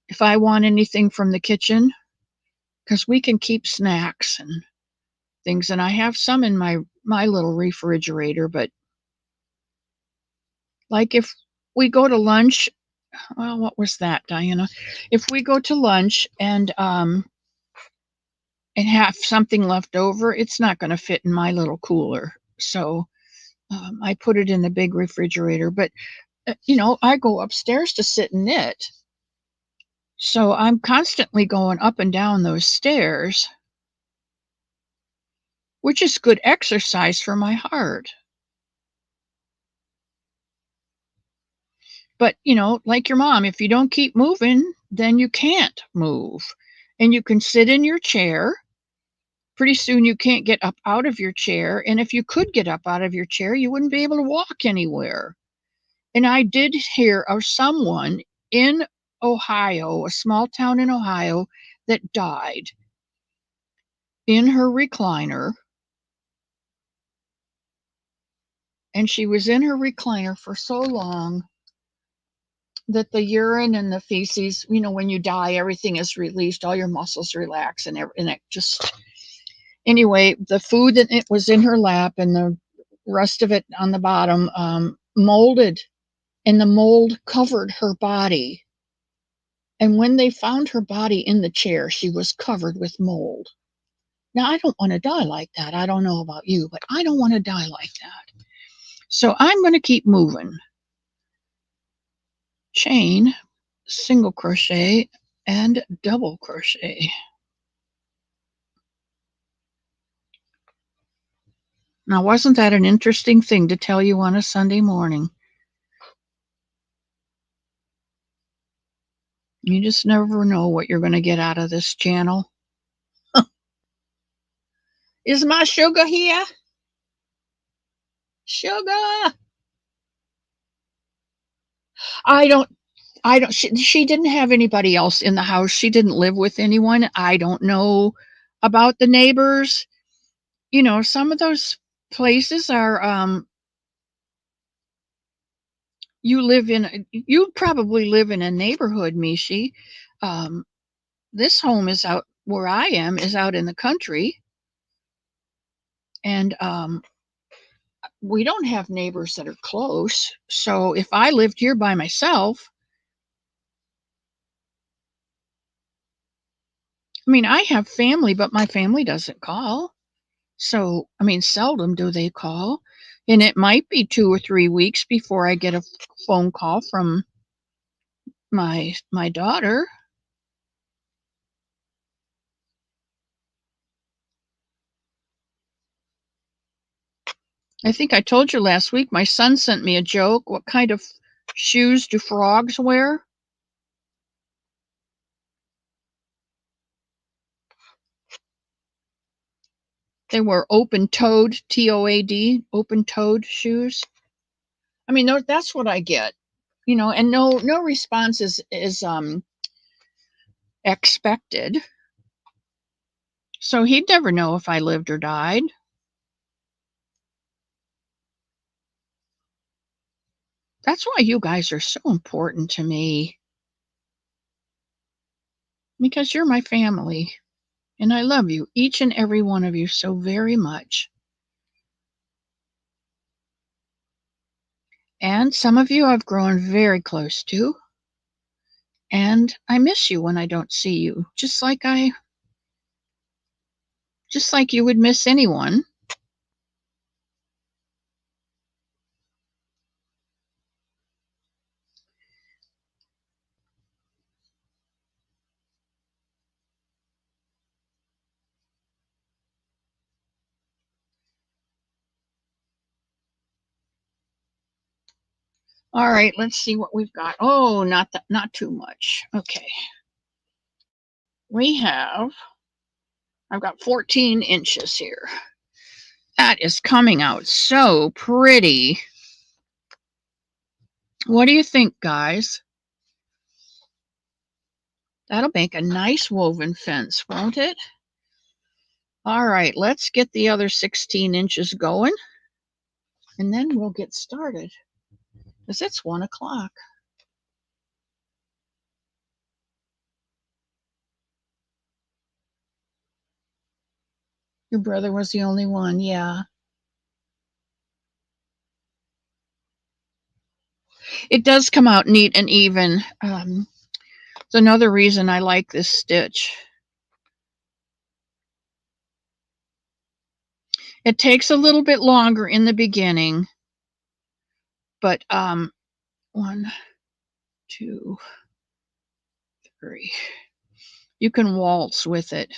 If I want anything from the kitchen, because we can keep snacks and things, and I have some in my little refrigerator, but like if we go to lunch, well, what was that, Diana? If we go to lunch and have something left over, it's not going to fit in my little cooler. So I put it in the big refrigerator. But I go upstairs to sit and knit. So I'm constantly going up and down those stairs, which is good exercise for my heart. But, like your mom, if you don't keep moving, then you can't move. And you can sit in your chair. Pretty soon you can't get up out of your chair. And if you could get up out of your chair, you wouldn't be able to walk anywhere. And I did hear of someone in Ohio, a small town in Ohio, that died in her recliner. And she was in her recliner for so long that the urine and the feces, when you die, everything is released, all your muscles relax, and it just, anyway, the food that it was in her lap and the rest of it on the bottom molded, and the mold covered her body. And when they found her body in the chair, she was covered with mold. Now, I don't want to die like that. I don't know about you, but I don't want to die like that. So I'm going to keep moving. Chain, single crochet, and double crochet. Now, wasn't that an interesting thing to tell you on a Sunday morning? You just never know what you're going to get out of this channel. Is my sugar here? Sugar! I don't, she didn't have anybody else in the house. She didn't live with anyone. I don't know about the neighbors. Some of those places are, you probably live in a neighborhood, Mishi. This home is out where I am, is out in the country. And we don't have neighbors that are close. So if I lived here by myself, I mean, I have family, but my family doesn't call. So, I mean, seldom do they call. And it might be 2 or 3 weeks before I get a phone call from my daughter. I think I told you last week, my son sent me a joke. What kind of shoes do frogs wear? They wear open-toed, T-O-A-D, open-toed shoes. I mean, that's what I get, and no response is expected. So he'd never know if I lived or died. That's why you guys are so important to me, because you're my family, and I love you, each and every one of you, so very much. And some of you I've grown very close to, and I miss you when I don't see you, just like you would miss anyone. All right, let's see what we've got. Oh, not too much. Okay. I've got 14 inches here. That is coming out so pretty. What do you think, guys? That'll make a nice woven fence, won't it? All right, let's get the other 16 inches going, and then we'll get started, because it's 1 o'clock. Your brother was the only one, yeah. It does come out neat and even. It's another reason I like this stitch. It takes a little bit longer in the beginning, but 1, 2, 3. You can waltz with it.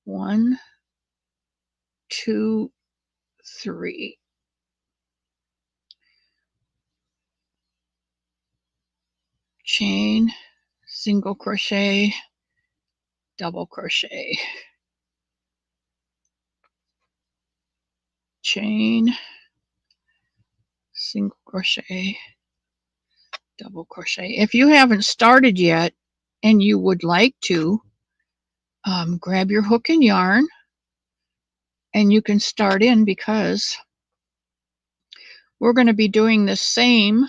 1, 2, 3. Chain, single crochet, double crochet, chain, single crochet, double crochet. If you haven't started yet and you would like to, grab your hook and yarn, and you can start in, because we're going to be doing the same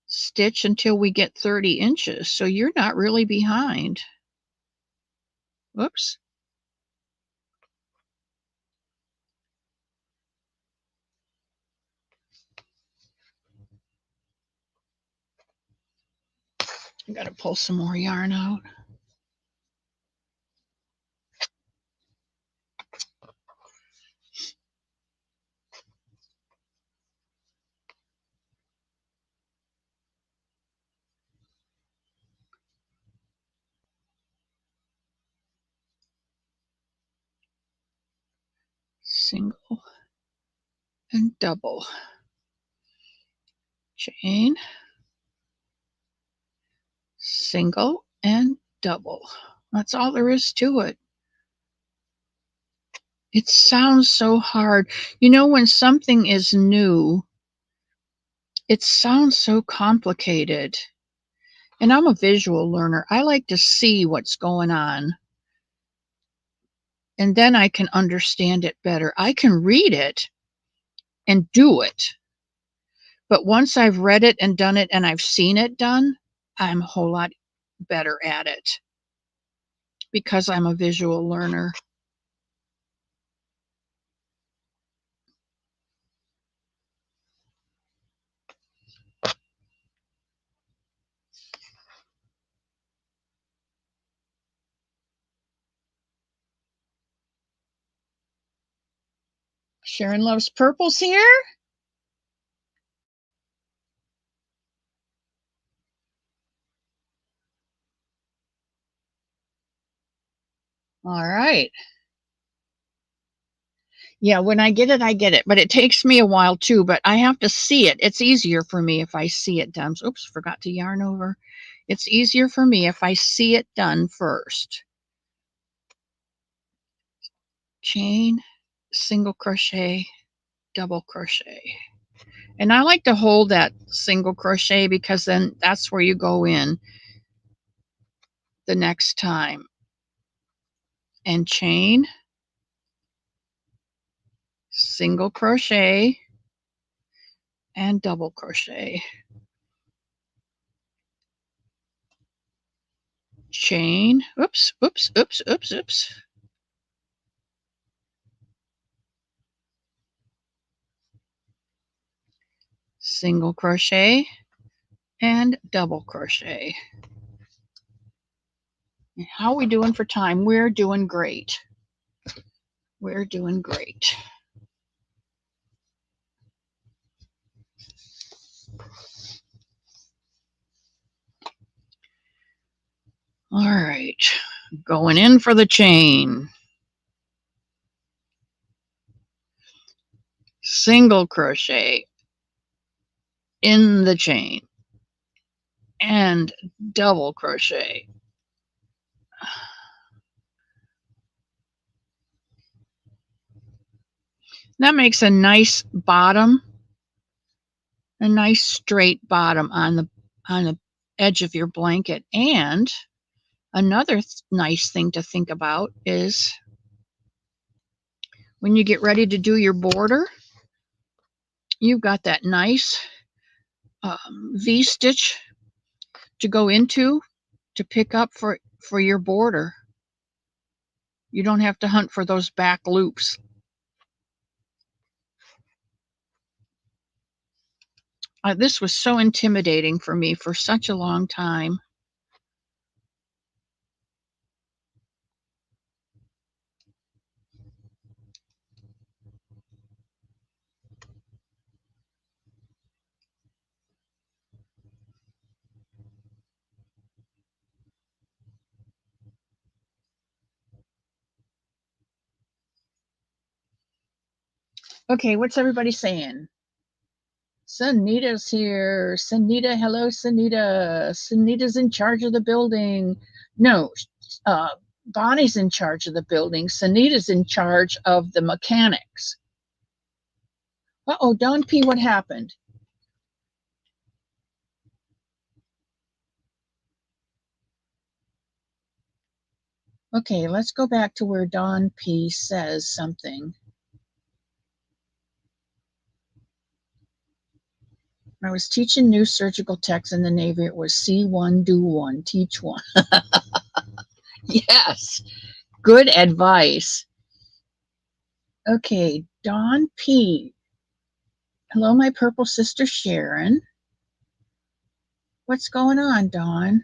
stitch until we get 30 inches. So you're not really behind. Whoops. I got to pull some more yarn out. Single and double, chain, single and double. That's all there is to it. It sounds so hard. When something is new, it sounds so complicated. And I'm a visual learner. I like to see what's going on, and then I can understand it better. I can read it and do it, but once I've read it and done it and I've seen it done, I'm a whole lot better at it, because I'm a visual learner. Sharon loves purples here. All right. Yeah, when I get it, I get it. But it takes me a while too, but I have to see it. It's easier for me if I see it done. Oops, forgot to yarn over. It's easier for me if I see it done first. Chain, single crochet, double crochet. And I like to hold that single crochet because then that's where you go in the next time. And chain, single crochet, and double crochet. Chain, oops, oops, oops, oops, oops. Single crochet and double crochet. How are we doing for time? We're doing great. We're doing great. All right, going in for the chain. Single crochet in the chain and double crochet. That makes a nice bottom, a nice straight bottom on the edge of your blanket. And another nice thing to think about is when you get ready to do your border, you've got that nice V-stitch to go into to pick up for your border. You don't have to hunt for those back loops. This was so intimidating for me for such a long time. Okay, what's everybody saying? Sunita's here. Sunita, hello, Sunita. Sunita's in charge of the building. No, Bonnie's in charge of the building. Sunita's in charge of the mechanics. Uh-oh, Don P., what happened? Okay, let's go back to where Don P. says something. I was teaching new surgical techs in the Navy. It was see one, do one, teach one. Yes, good advice. Okay, Don P. Hello, my purple sister Sharon. What's going on, Dawn?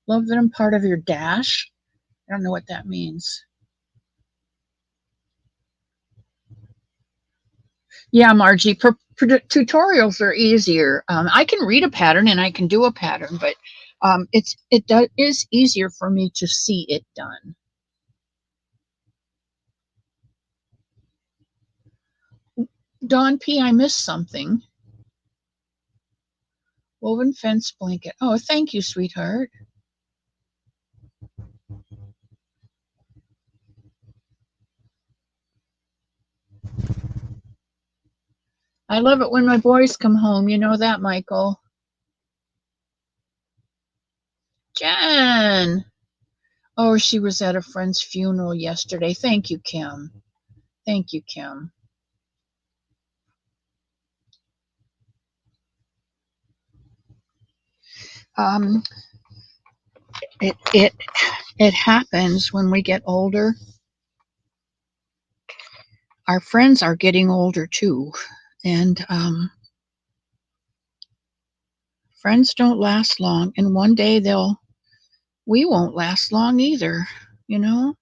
Love that I'm part of your dash. I don't know what that means. Yeah, Margie, tutorials are easier. I can read a pattern and I can do a pattern, but it is easier for me to see it done. Dawn P., I missed something. Woven fence blanket. Oh, thank you, sweetheart. I love it when my boys come home. You know that, Michael. Jen. Oh, she was at a friend's funeral yesterday. Thank you, Kim. Thank you, Kim. Um, it It happens when we get older. Our friends are getting older too, and friends don't last long, and one day we won't last long either, you know.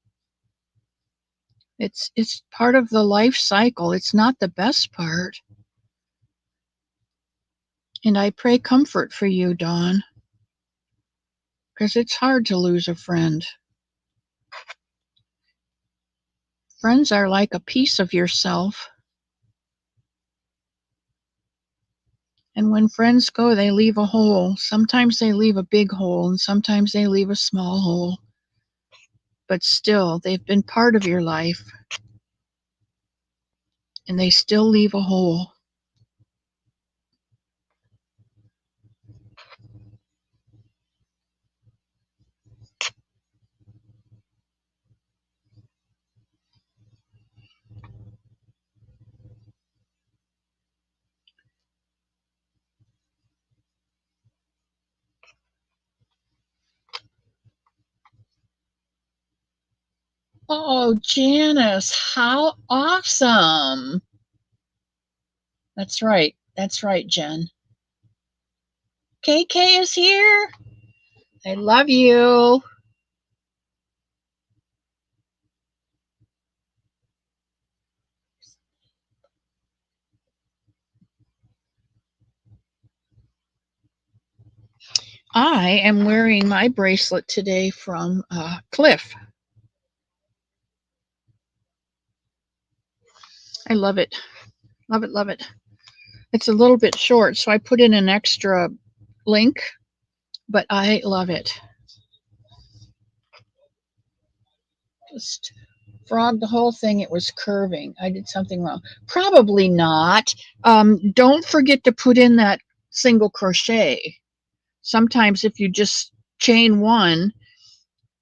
It's part of the life cycle. It's not the best part. And I pray comfort for you, Dawn, because it's hard to lose a friend. Friends are like a piece of yourself. And when friends go, they leave a hole. Sometimes they leave a big hole, and sometimes they leave a small hole. But still, they've been part of your life, and they still leave a hole. Oh, Janice, how awesome! That's right. That's right, Jen. KK is here. I love you. I am wearing my bracelet today from Cliff. I love it. Love it, love it. It's a little bit short, so I put in an extra link, but I love it. Just frog the whole thing. It was curving. I did something wrong. Probably not. Don't forget to put in that single crochet. Sometimes if you just chain one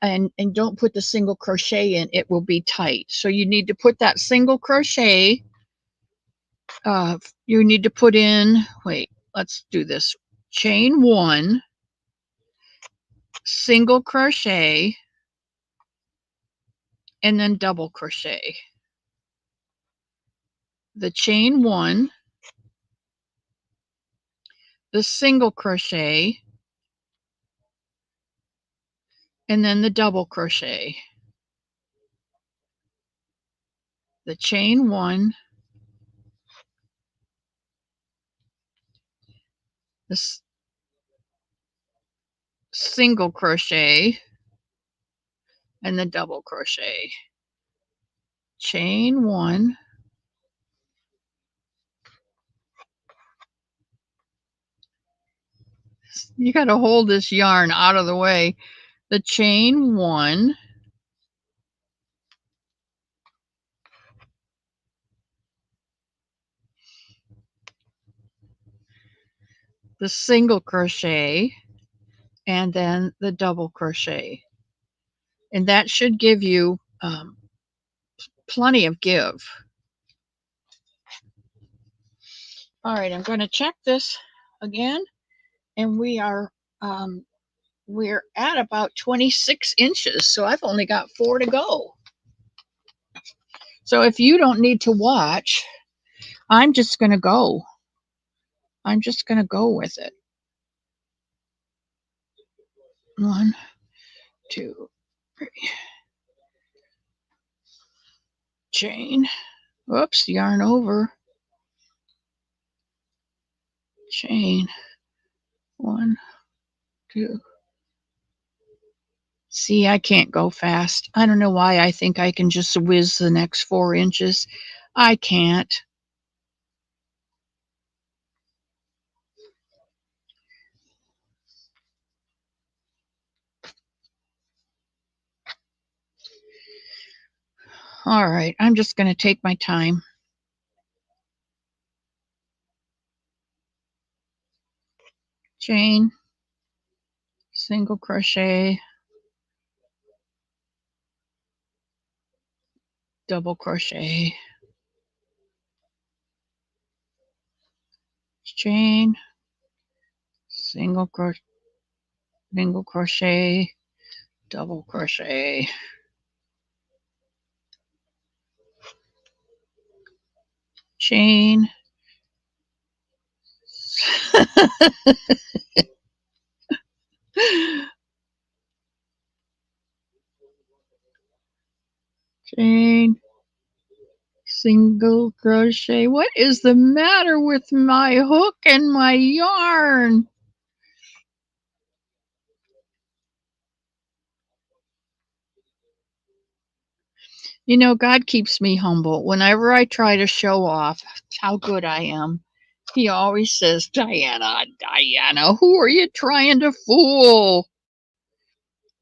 and don't put the single crochet in, it will be tight. So you need to put that single crochet. You need to put in, wait, let's do this. Chain one, single crochet, and then double crochet. The chain one, the single crochet, and then the double crochet. The chain one, the single crochet, and the double crochet. Chain one, you got to hold this yarn out of the way. The chain one, the single crochet, and then the double crochet. And that should give you plenty of give. All right, I'm going to check this again, and we're at about 26 inches, so I've only got 4 to go. So if you don't need to watch, I'm just going to go. I'm just going to go with it. 1, 2, 3. Chain. Whoops, yarn over. Chain. 1, 2. See, I can't go fast. I don't know why I think I can just whiz the next 4 inches. I can't. All right, I'm just going to take my time. Chain, single crochet, double crochet, chain, single crochet, double crochet, chain, chain, single crochet. What is the matter with my hook and my yarn? You know, God keeps me humble. Whenever I try to show off how good I am, He always says, Diana, Diana, who are you trying to fool?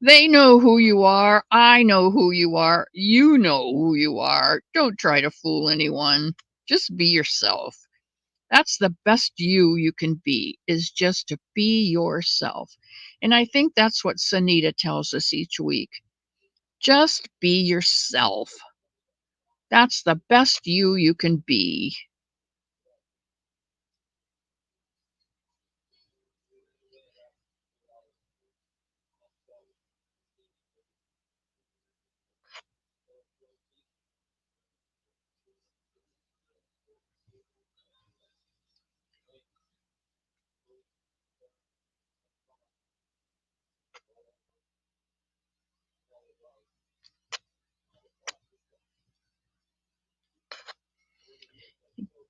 They know who you are. I know who you are. You know who you are. Don't try to fool anyone. Just be yourself. That's the best you can be, is just to be yourself. And I think that's what Sunita tells us each week. Just be yourself. That's the best you can be.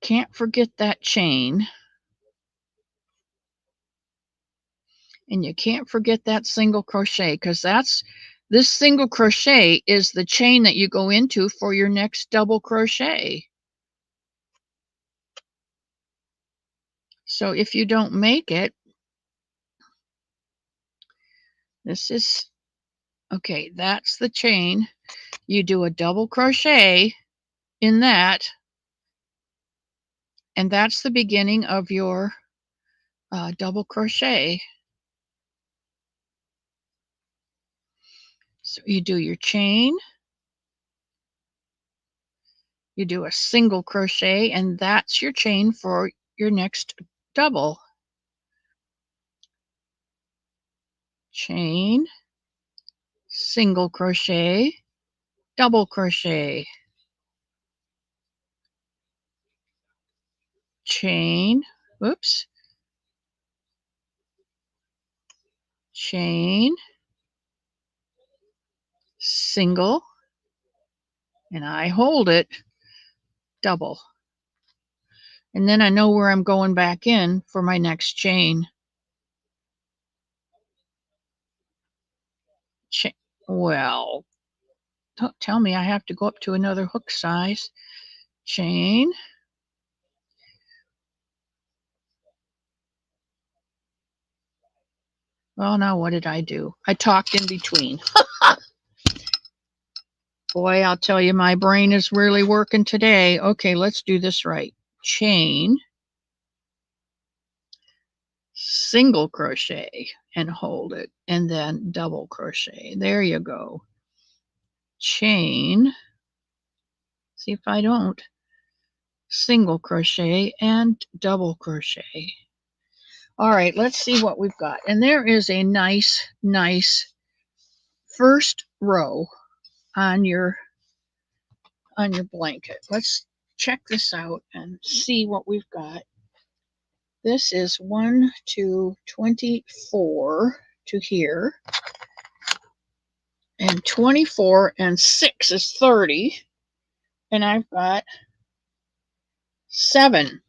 Can't forget that chain. And you can't forget that single crochet, because this single crochet is the chain that you go into for your next double crochet. So if you don't make it, this is, okay, that's the chain. You do a double crochet in that, and that's the beginning of your double crochet. So you do your chain, you do a single crochet, and that's your chain for your next double. Chain, single crochet, double crochet, chain, whoops, chain, single, and I hold it, double. And then I know where I'm going back in for my next chain. Well, don't tell me I have to go up to another hook size. Chain, well, now what did I do? I talked in between. Boy, I'll tell you, my brain is really working today. Okay, let's do this right. Chain, single crochet, and hold it, and then double crochet. There you go. Chain, see if I don't, single crochet and double crochet. All right, let's see what we've got. And there is a nice first row on your blanket. Let's check this out and see what we've got. This is 1, 2, 24 to here, and 24 and 6 is 30, and I've got 7.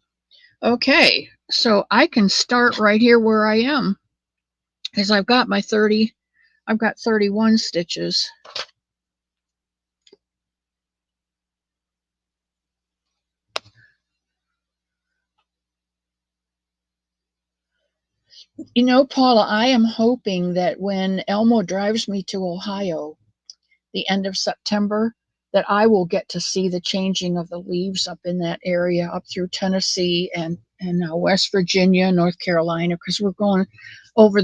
Okay, so I can start right here where I am, because I've got 31 stitches. You know, Paula, I am hoping that when Elmo drives me to Ohio, the end of September, that I will get to see the changing of the leaves up in that area, up through Tennessee and West Virginia, North Carolina, because we're going over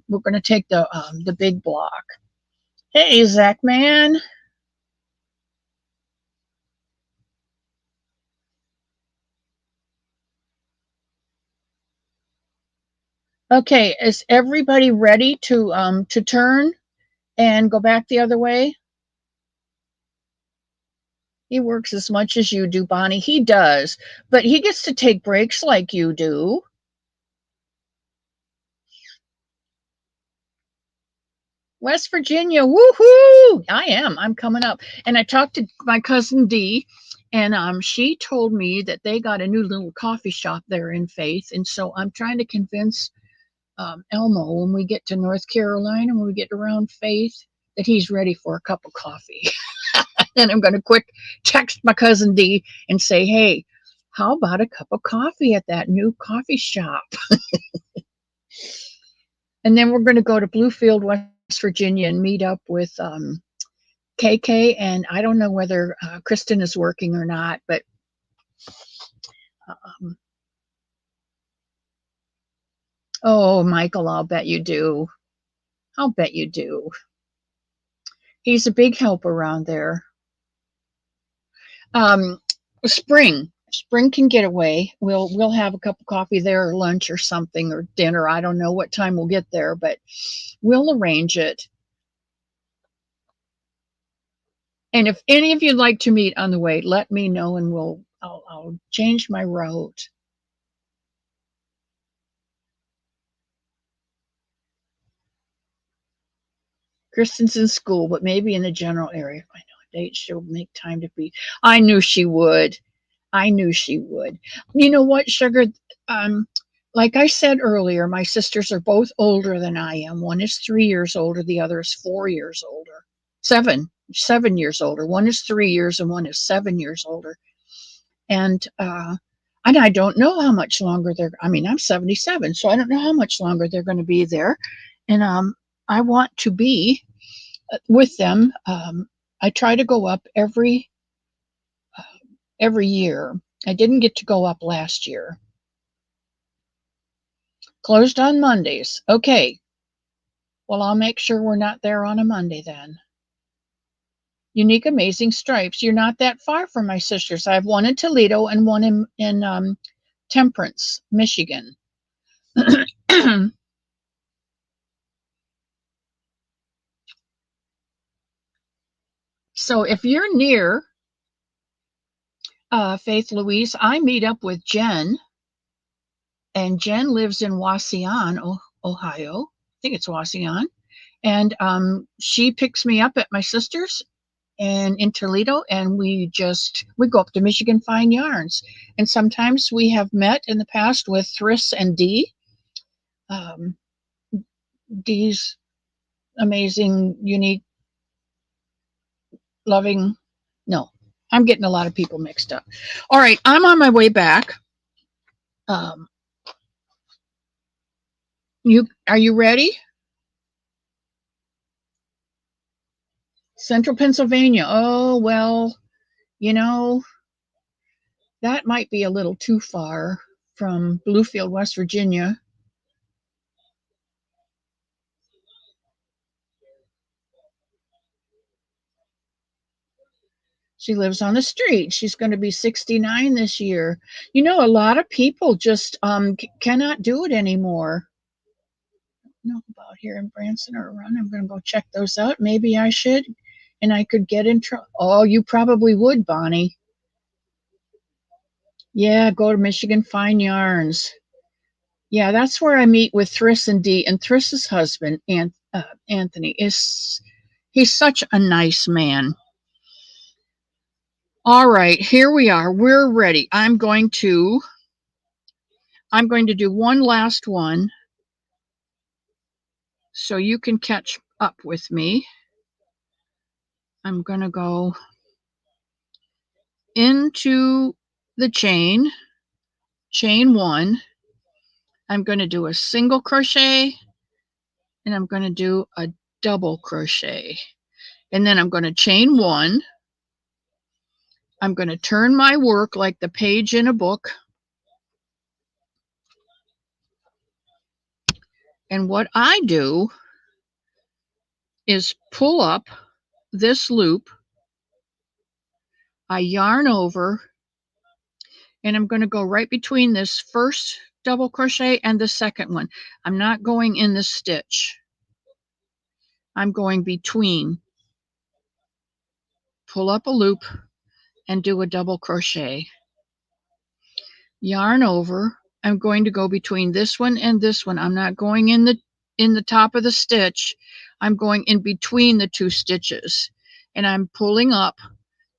we're going to take the big block. Hey, Zach man. Okay, is everybody ready to turn? and go back the other way? He works as much as you do, Bonnie. He does, but he gets to take breaks like you do. West Virginia, woohoo! I am. I'm coming up. And I talked to my cousin Dee, and she told me that they got a new little coffee shop there in Faith. And so I'm trying to convince Elmo when we get to North Carolina, when we get around Faith, that he's ready for a cup of coffee. And I'm going to quick text my cousin Dee and say, hey, how about a cup of coffee at that new coffee shop? And then we're going to go to Bluefield, West Virginia and meet up with KK. And I don't know whether Kristen is working or not, but um, oh, Michael, I'll bet you do. I'll bet you do. He's a big help around there. Um, Spring can get away. We'll have a cup of coffee there or lunch or something or dinner. I don't know what time we'll get there, but we'll arrange it. And if any of you'd like to meet on the way, let me know and I'll change my route. Kristen's in school, but maybe in the general area. If I know a date, she'll make time to be. I knew she would. I knew she would. You know what, Sugar? Um, like I said earlier, my sisters are both older than I am. One is 3 years older, the other is 4 years older. 7 years older. One is 3 years and one is 7 years older. And I don't know how much longer they're. I mean, I'm 77, so I don't know how much longer they're going to be there. And I want to be with them. I try to go up every year. I didn't get to go up last year. Closed on Mondays. Okay. Well, I'll make sure we're not there on a Monday then. Unique Amazing Stripes. You're not that far from my sisters. I have one in Toledo and one in Temperance, Michigan. So if you're near Faith Louise, I meet up with Jen, and Jen lives in Wauseon, Ohio. I think it's Wauseon. And she picks me up at my sister's and in Toledo, and we go up to Michigan Fine Yarns. And sometimes we have met in the past with Thriss and Dee. Dee's amazing, unique, loving. No, I'm getting a lot of people mixed up. All right, I'm on my way back. Are you ready? Central Pennsylvania. Oh, well, you know, that might be a little too far from Bluefield, West Virginia. She lives on the street. She's going to be 69 this year. You know, a lot of people just cannot do it anymore. Know about here in Branson or around. I'm going to go check those out. Maybe I should, and I could get in trouble. Oh, you probably would, Bonnie. Yeah, go to Michigan Fine Yarns. Yeah, that's where I meet with Thriss and Dee. And Thriss's husband, Anthony, he's such a nice man. All right, here we are. We're ready. I'm going to do one last one so you can catch up with me. I'm going to go into the chain 1. I'm going to do a single crochet and I'm going to do a double crochet. And then I'm going to chain 1. I'm going to turn my work like the page in a book. And what I do is pull up this loop, I yarn over, and I'm going to go right between this first double crochet and the second one. I'm not going in the stitch. I'm going between, pull up a loop and do a double crochet. Yarn over. I'm going to go between this one and this one. I'm not going in the top of the stitch. I'm going in between the two stitches, and I'm pulling up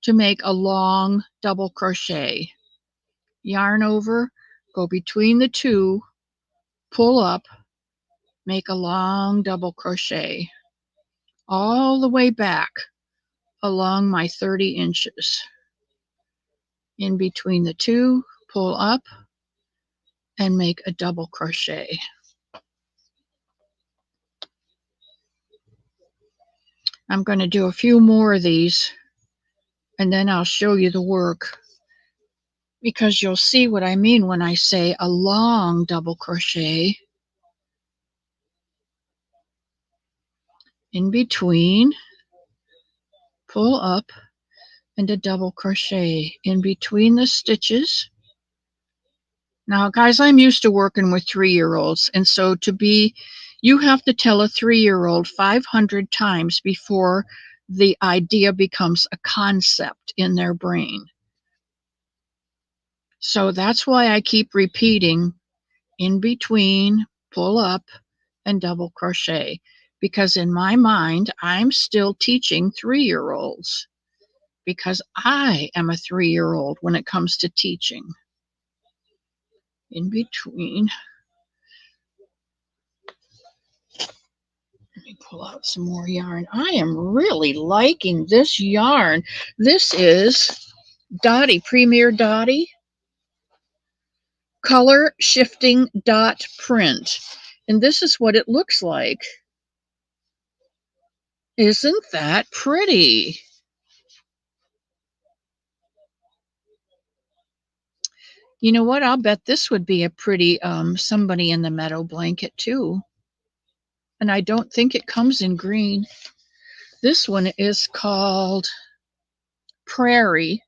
to make a long double crochet. Yarn over, go between the two, pull up, make a long double crochet all the way back along my 30 inches. In between the two, pull up and make a double crochet. I'm going to do a few more of these, and then I'll show you the work, because you'll see what I mean when I say a long double crochet. In between, pull up, and a double crochet in between the stitches. Now, guys, I'm used to working with 3-year-olds, and so you have to tell a 3-year-old 500 times before the idea becomes a concept in their brain. So that's why I keep repeating in between, pull up, and double crochet, because in my mind, I'm still teaching 3-year-olds, because I am a 3-year-old when it comes to teaching. In between, let me pull out some more yarn. I am really liking this yarn. This is Dottie, Premier Dottie, color shifting dot print. And this is what it looks like. Isn't that pretty? You know what? I'll bet this would be a pretty Somebody in the Meadow blanket too. And I don't think it comes in green. This one is called Prairie.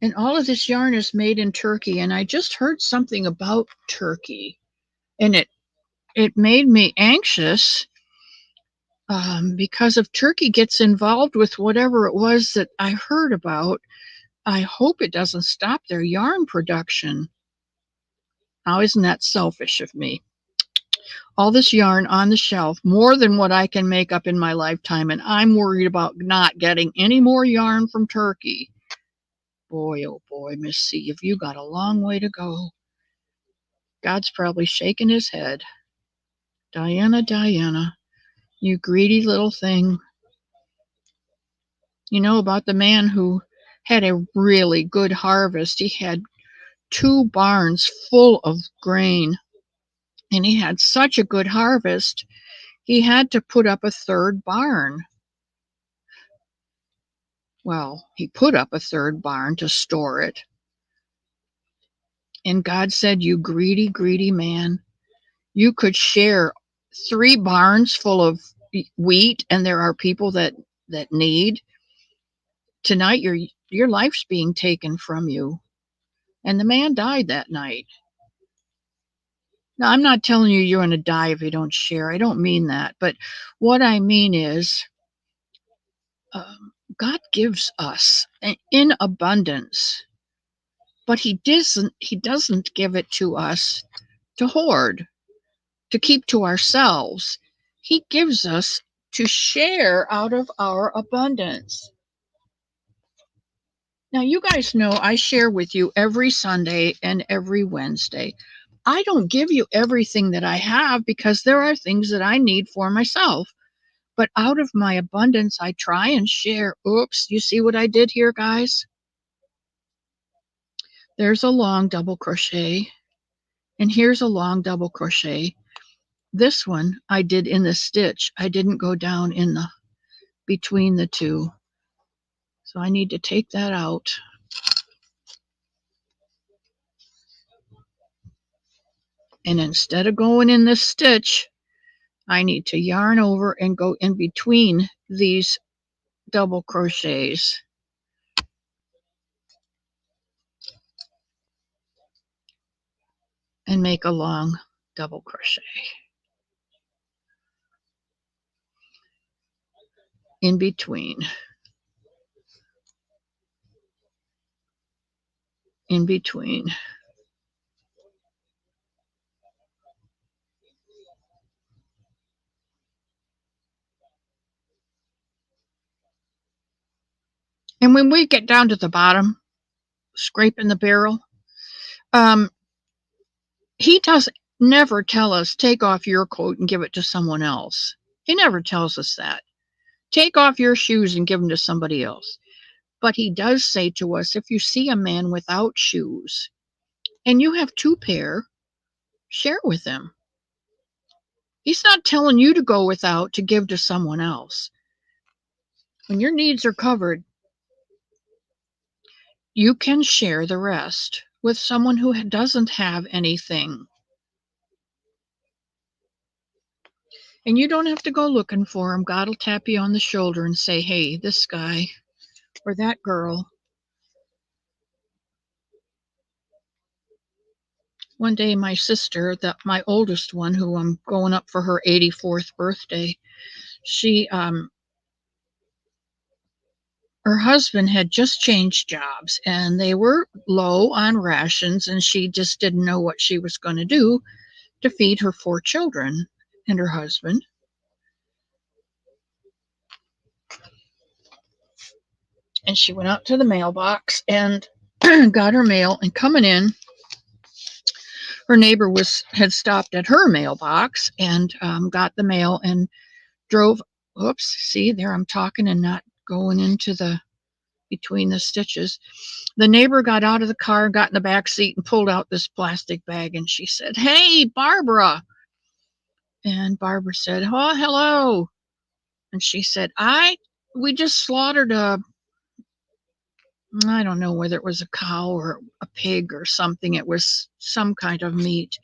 And all of this yarn is made in Turkey. And I just heard something about Turkey. And it made me anxious, because if Turkey gets involved with whatever it was that I heard about, I hope it doesn't stop their yarn production. Now, isn't that selfish of me? All this yarn on the shelf, more than what I can make up in my lifetime, and I'm worried about not getting any more yarn from Turkey. Boy, oh boy, Miss C, have you got a long way to go. God's probably shaking his head. Diana, Diana, you greedy little thing. You know about the man who had a really good harvest. He had 2 barns full of grain, and he had such a good harvest, he had to put up a 3rd barn. Well, he put up a 3rd barn to store it. And God said, you greedy, greedy man, you could share 3 barns full of wheat, and there are people that need. Tonight, your life's being taken from you. And the man died that night. Now, I'm not telling you you're going to die if you don't share. I don't mean that. But what I mean is, God gives us in abundance, but he doesn't give it to us to hoard, to keep to ourselves. He gives us to share out of our abundance. Now, you guys know I share with you every Sunday and every Wednesday. I don't give you everything that I have, because there are things that I need for myself. But out of my abundance, I try and share. Oops, you see what I did here, guys? There's a long double crochet, and here's a long double crochet. This one I did in the stitch. I didn't go down in the between the two. So I need to take that out. And instead of going in this stitch, I need to yarn over and go in between these double crochets. And make a long double crochet. in between, in between. And when we get down to the bottom, scraping the barrel, um, he does never tell us, take off your coat and give it to someone else. He never tells us that. Take off your shoes and give them to somebody else. But he does say to us, if you see a man without shoes and you have 2 pair, share with him. He's not telling you to go without to give to someone else. When your needs are covered, you can share the rest with someone who doesn't have anything. And you don't have to go looking for him. God will tap you on the shoulder and say, hey, this guy or that girl. One day, my sister, my oldest one, who I'm going up for her 84th birthday, she her husband had just changed jobs and they were low on rations, and she just didn't know what she was going to do to feed her 4 children and her husband. And she went out to the mailbox and got her mail, and coming in, her neighbor had stopped at her mailbox and got the mail and drove. Oops, see there, I'm talking and not going into the between the stitches. The neighbor got out of the car, got in the back seat, and pulled out this plastic bag, and she said, hey, Barbara. And Barbara said, oh, hello. And she said, we just slaughtered I don't know whether it was a cow or a pig or something. It was some kind of meat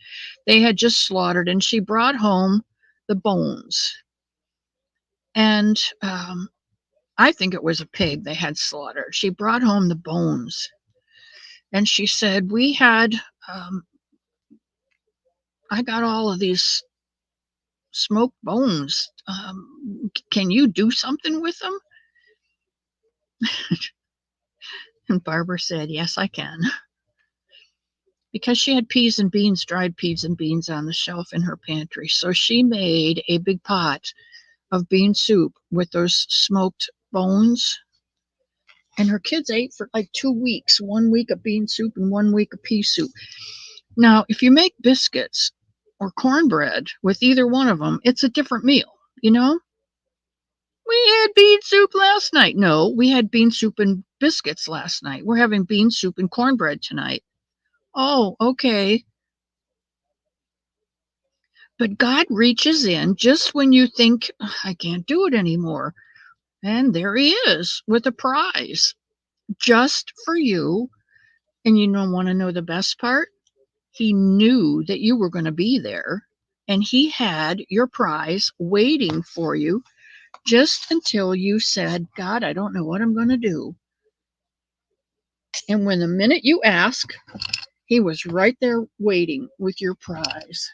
they had just slaughtered, and she brought home the bones. And I think it was a pig they had slaughtered. She brought home the bones. And she said, I got all of these smoked bones. Can you do something with them? And Barbara said, yes, I can. Because she had peas and beans, dried peas and beans on the shelf in her pantry. So she made a big pot of bean soup with those smoked bones. And her kids ate for like 2 weeks, 1 week of bean soup and 1 week of pea soup. Now, if you make biscuits or cornbread with either one of them, it's a different meal, you know? We had bean soup last night. No, we had bean soup and biscuits last night. We're having bean soup and cornbread tonight. Oh, okay. But God reaches in just when you think, I can't do it anymore. And there he is with a prize just for you. And you don't want to know the best part? He knew that you were going to be there, and he had your prize waiting for you just until you said, God, I don't know what I'm going to do. And when the minute you ask, he was right there waiting with your prize.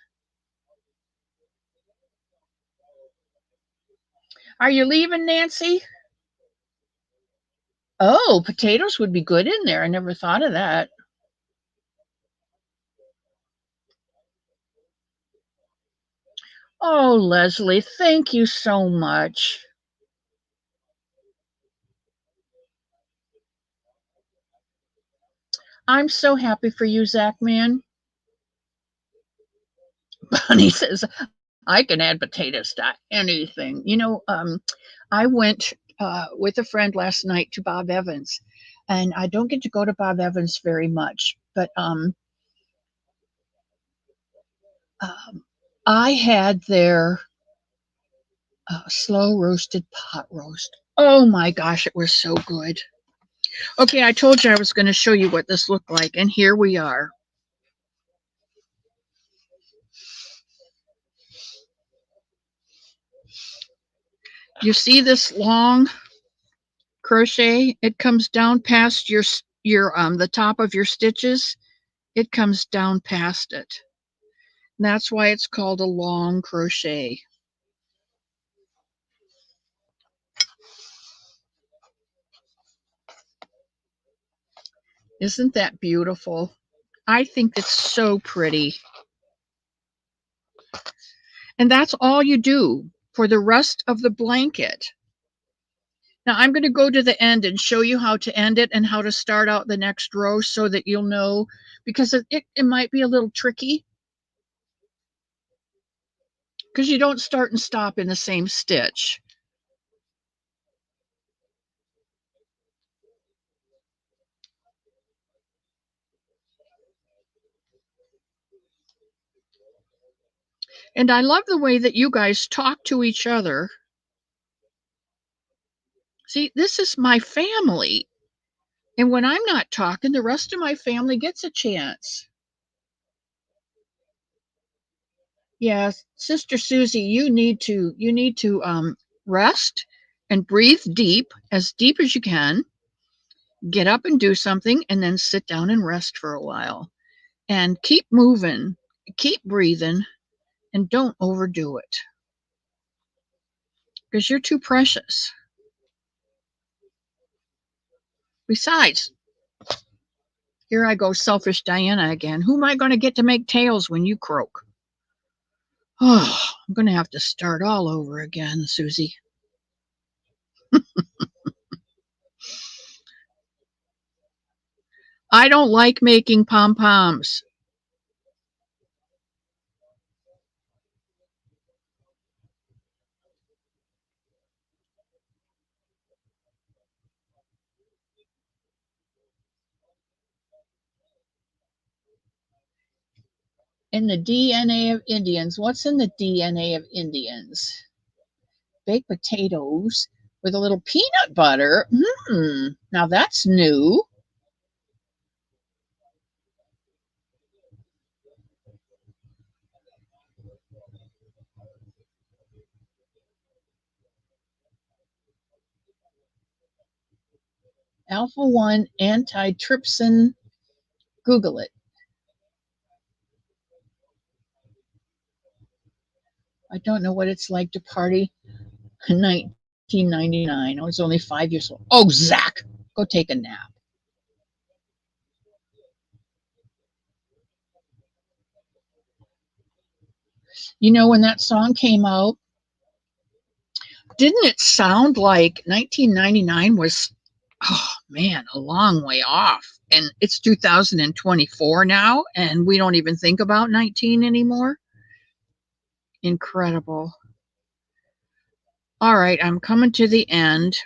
Are you leaving, Nancy? Oh, potatoes would be good in there. I never thought of that. Oh, Leslie, thank you so much. I'm so happy for you, Zach, man. Bonnie says, I can add potatoes to anything. I went with a friend last night to Bob Evans, and I don't get to go to Bob Evans very much, but I had their slow roasted pot roast. Oh my gosh, it was so good. Okay, I told you I was going to show you what this looked like, and here we are. You see this long crochet? It comes down past your the top of your stitches. It comes down past it. That's why it's called a long crochet. Isn't that beautiful? I think it's so pretty. And that's all you do for the rest of the blanket. Now I'm going to go to the end and show you how to end it and how to start out the next row so that you'll know, because it might be a little tricky because you don't start and stop in the same stitch. And I love the way that you guys talk to each other. See, this is my family. And when I'm not talking, the rest of my family gets a chance. Yes, Sister Susie, you need to rest and breathe deep as you can. Get up and do something, and then sit down and rest for a while. And keep moving, keep breathing, and don't overdo it because you're too precious. Besides, here I go, selfish Diana again. Who am I going to get to make tails when you croak? Oh, I'm going to have to start all over again, Susie. I don't like making pom-poms. In the DNA of Indians, what's in the DNA of Indians? Baked potatoes with a little peanut butter. Now that's new. Alpha 1 antitrypsin. Google it. I don't know what it's like to party in 1999. I was only 5 years old. Oh, Zach, go take a nap. You know, when that song came out, didn't it sound like 1999 was, oh man, a long way off? And it's 2024 now, and we don't even think about 19 anymore. Incredible. All right, I'm coming to the end.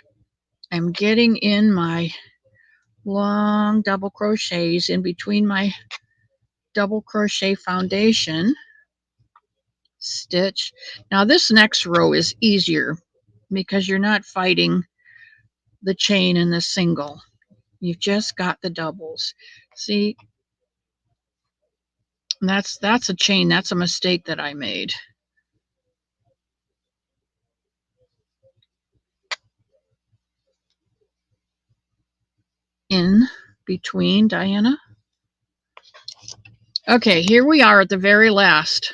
I'm getting in my long double crochets in between my double crochet foundation stitch. Now this next row is easier because you're not fighting the chain and the single. You've just got the doubles. See, that's a chain. That's a mistake that I made. In between, Diana. Okay, here we are at the very last.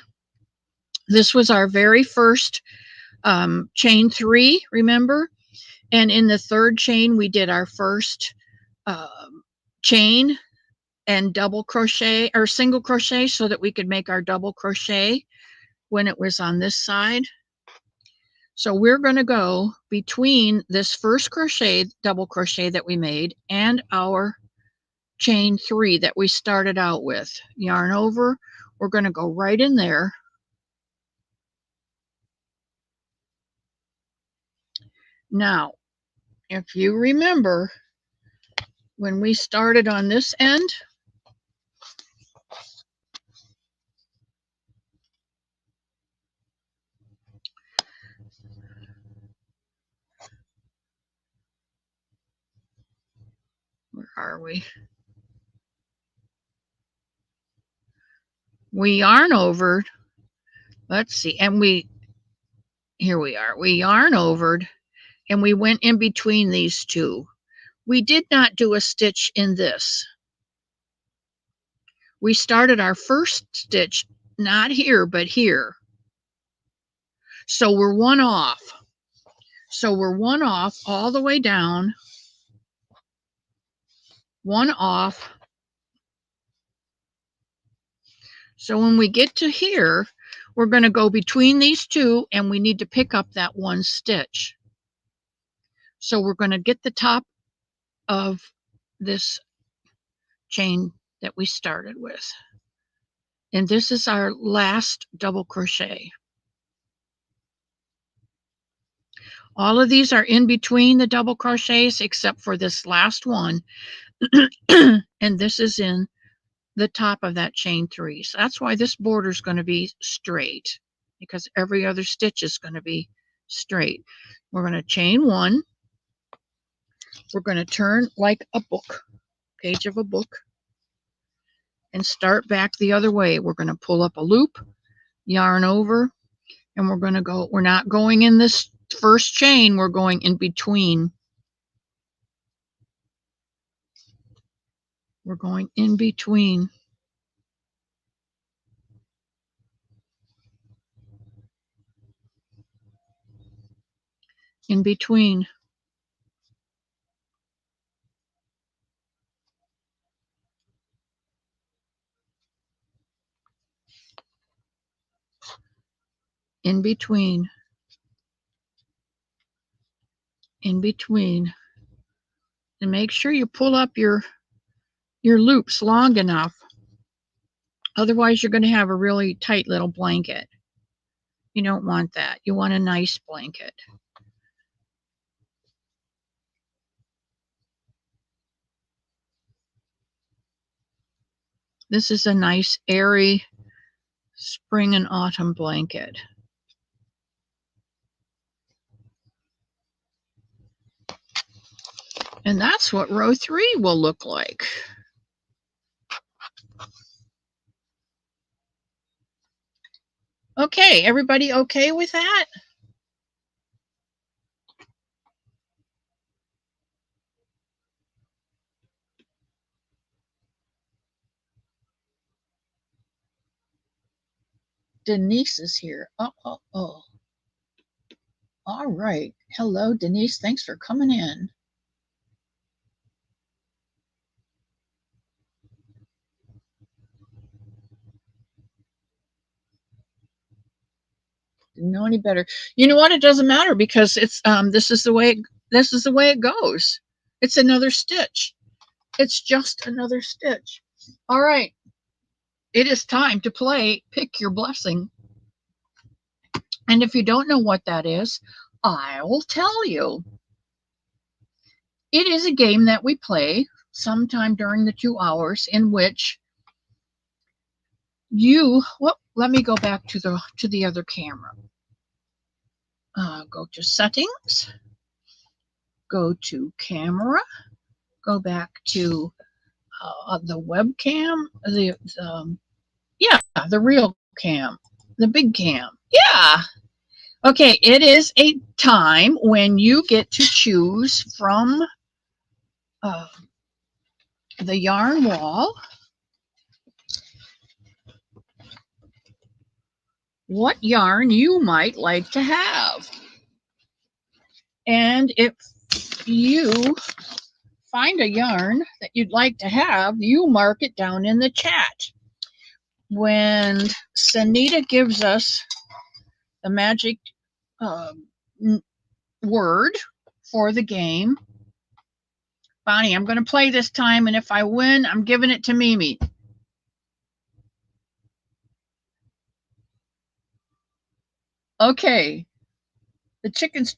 This was our very first chain 3, remember? And in the third chain, we did our first chain and double crochet or single crochet so that we could make our double crochet when it was on this side. So we're going to go between this first crochet, double crochet that we made, and our chain 3 that we started out with. Yarn over, we're going to go right in there. Now, if you remember, when we started on this end, where are we? We yarn over, let's see, and here we are. We yarn overed and we went in between these two. We did not do a stitch in this. We started our first stitch not here, but here. So we're one off. So we're one off all the way down. one off. So when we get to here, we're going to go between these two, and we need to pick up that one stitch. So we're going to get the top of this chain that we started with. And this is our last double crochet. All of these are in between the double crochets except for this last one. And this is in the top of that chain 3. So that's why this border is going to be straight, because every other stitch is going to be straight. We're going to chain 1. We're going to turn like a book, page of a book, and start back the other way. We're going to pull up a loop, yarn over, and we're going to go, we're not going in this first chain, we're going in between. We're going in between. In between. In between. In between. And make sure you pull up your loops long enough. Otherwise, you're going to have a really tight little blanket. You don't want that. You want a nice blanket. This is a nice, airy spring and autumn blanket. And that's what row 3 will look like. Okay, everybody okay with that? Denise is here. Oh. All right. Hello, Denise. Thanks for coming in. Didn't know any better. You know what? It doesn't matter because it's this is the way it goes. It's another stitch. It's just another stitch. All right. It is time to play Pick Your Blessing. And if you don't know what that is, I will tell you. It is a game that we play sometime during the 2 hours in which let me go back to the other camera. Go to settings, go to camera, go back to the webcam, the real cam, the big cam. Yeah. Okay, it is a time when you get to choose from the yarn wall what yarn you might like to have. And if you find a yarn that you'd like to have, you mark it down in the chat. When Sanita gives us the magic word for the game, Bonnie, I'm going to play this time, and if I win, I'm giving it to Mimi. Okay. The chickens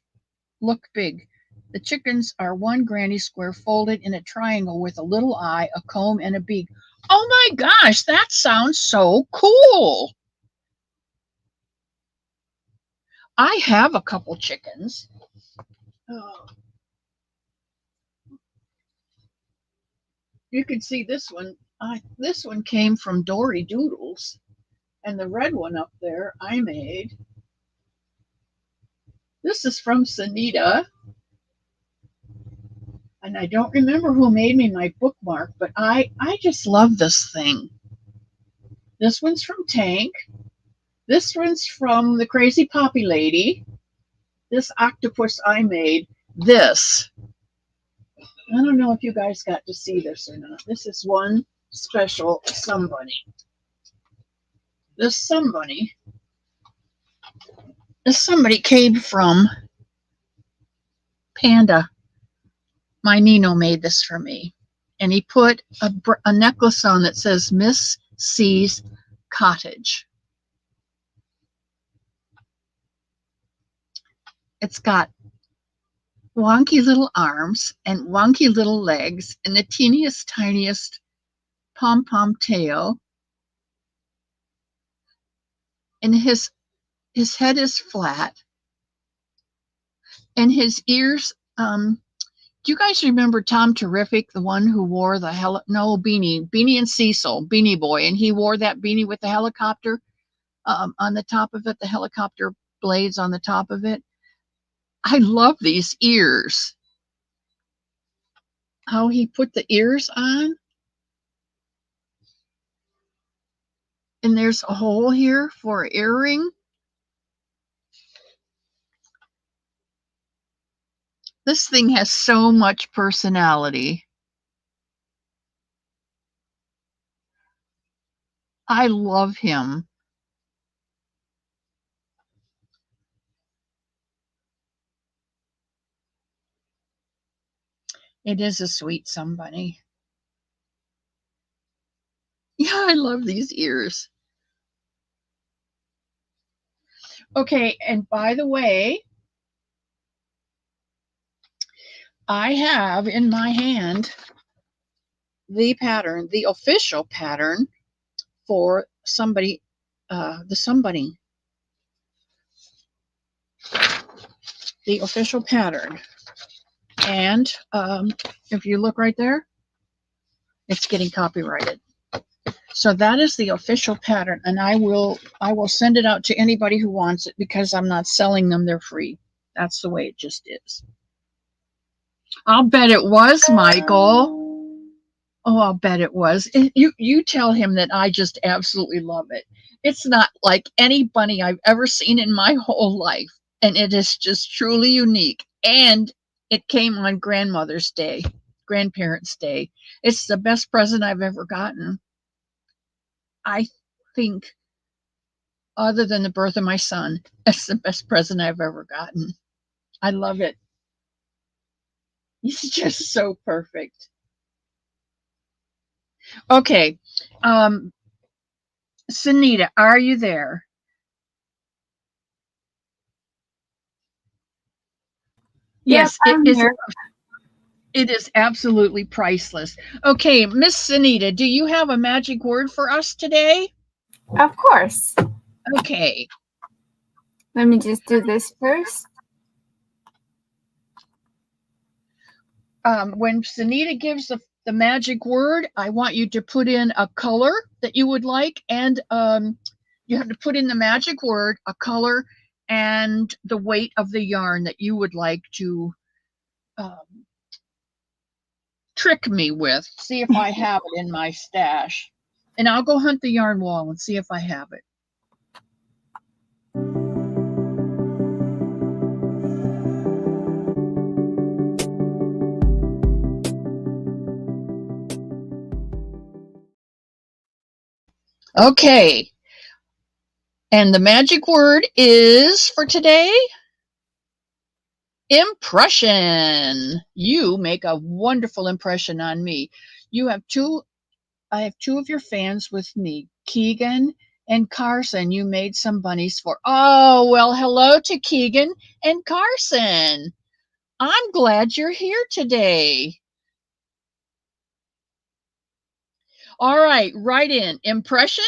look big. The chickens are one granny square folded in a triangle with a little eye, a comb, and a beak. Oh my gosh, that sounds so cool. I have a couple chickens. Oh. You can see this one. This one came from Dory Doodles, and the red one up there I made. This is from Sanita, and I don't remember who made me my bookmark, but I just love this thing. This one's from Tank. This one's from the Crazy Poppy Lady. This octopus I made. This I don't know if you guys got to see this or not. This is one special Somebunny. This Somebunny, somebody came from Panda. My Nino made this for me. And he put a necklace on that says Miss C's Cottage. It's got wonky little arms and wonky little legs and the teeniest, tiniest pom-pom tail. And his head is flat. And his ears, do you guys remember Tom Terrific, the one who wore the Beanie and Cecil, Beanie Boy, and he wore that beanie with the helicopter on the top of it, the helicopter blades on the top of it? I love these ears. How he put the ears on. And there's a hole here for an earring. This thing has so much personality. I love him. It is a sweet Somebunny. Yeah, I love these ears. Okay, and by the way, I have in my hand the pattern, the official pattern for the Somebunny. The official pattern. And if you look right there, it's getting copyrighted. So that is the official pattern, and I will send it out to anybody who wants it because I'm not selling them. They're free. That's the way it just is. I'll bet it was, Michael. Oh, I'll bet it was. You tell him that I just absolutely love it. It's not like any bunny I've ever seen in my whole life, and it is just truly unique. And it came on Grandmother's Day, Grandparents' Day. It's the best present I've ever gotten. I think, other than the birth of my son, that's the best present I've ever gotten. I love it. He's just so perfect. Okay. Sunita, are you there? Yes, it is absolutely priceless. Okay, Miss Sunita, do you have a magic word for us today? Of course. Okay. Let me just do this first. When Sunita gives the magic word, I want you to put in a color that you would like, and you have to put in the magic word, a color, and the weight of the yarn that you would like to trick me with. See if I have it in my stash. And I'll go hunt the yarn wall and see if I have it. Okay. And the magic word is for today, impression. You make a wonderful impression on me. I have two of your fans with me, Keegan and Carson. You made some bunnies for. Oh, well, hello to Keegan and Carson. I'm glad you're here today. All right, write in impression,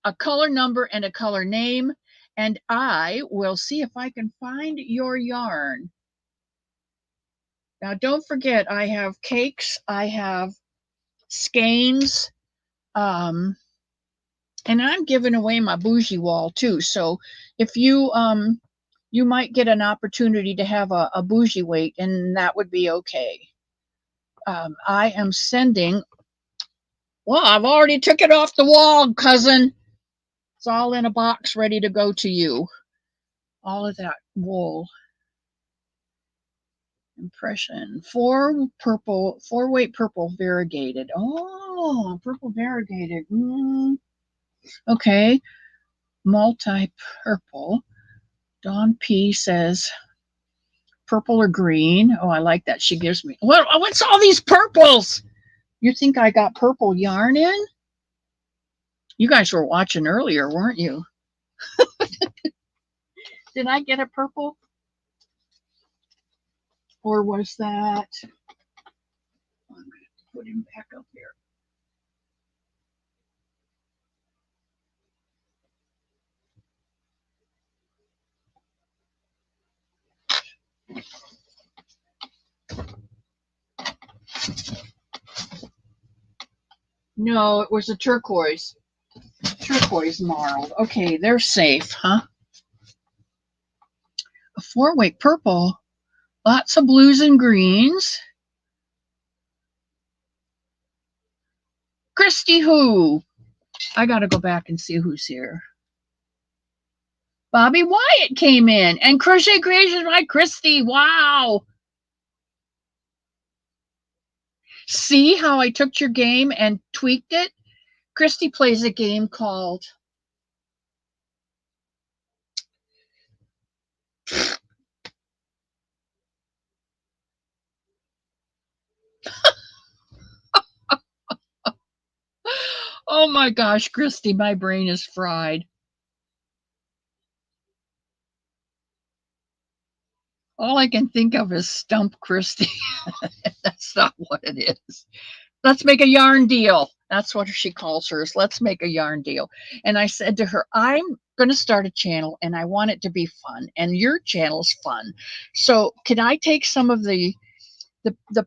a color number, and a color name, and I will see if I can find your yarn. Now, don't forget, I have cakes, I have skeins, and I'm giving away my bougie wall too. So if you you might get an opportunity to have a bougie weight, and that would be okay. I am sending. Well, I've already took it off the wall, cousin. It's all in a box ready to go to you. All of that wool. Impression. 4-weight purple variegated. Oh, purple variegated. Okay. Multi-purple. Dawn P says purple or green. Oh, I like that. She gives me. What's all these purples? You think I got purple yarn in? You guys were watching earlier, weren't you? Did I get a purple? Or was that? I'm going to put him back up here. No, it was a turquoise. Turquoise marled. Okay, they're safe, huh? A 4-weight purple. Lots of blues and greens. Christy who? I got to go back and see who's here. Bobby Wyatt came in. And Crochet Creations by Christy. Wow. See how I took your game and tweaked it? Christy plays a game called Oh my gosh, Christy, my brain is fried. All I can think of is Stump Christy. That's not what it is. Let's make a yarn deal. That's what she calls hers. Let's make a yarn deal. And I said to her, I'm going to start a channel and I want it to be fun. And your channel's fun. So can I take some of the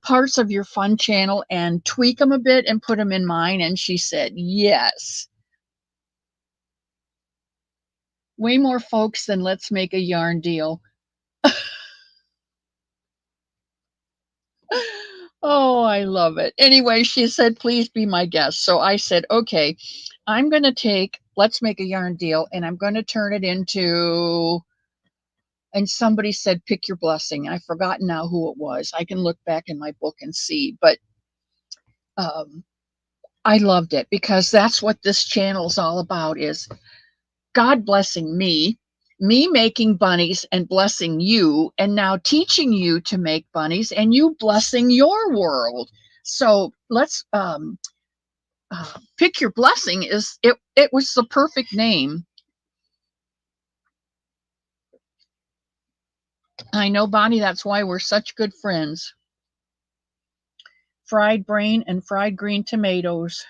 parts of your fun channel and tweak them a bit and put them in mine? And she said, yes. Way more folks than let's make a yarn deal. Oh, I love it. Anyway, she said, please be my guest. So I said, okay, I'm going to take Let's Make a Yarn Deal and I'm going to turn it into, and somebody said, pick your blessing. I've forgotten now who it was. I can look back in my book and see, but I loved it because that's what this channel is all about, is God blessing me making bunnies and blessing you, and now teaching you to make bunnies and you blessing your world. So let's pick your blessing. It was the perfect name. I know, Bonnie, that's why we're such good friends. Fried brain and fried green tomatoes.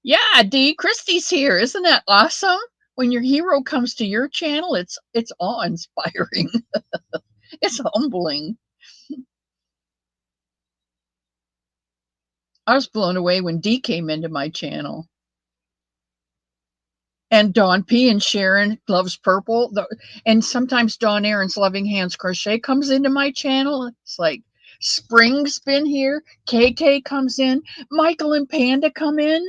Yeah, Dee, Christy's here. Isn't that awesome? When your hero comes to your channel, it's awe-inspiring. It's humbling. I was blown away when Dee came into my channel. And Dawn P and Sharon Loves Purple. And sometimes Dawn Aaron's Loving Hands Crochet comes into my channel. It's like Spring's been here. KK comes in. Michael and Panda come in.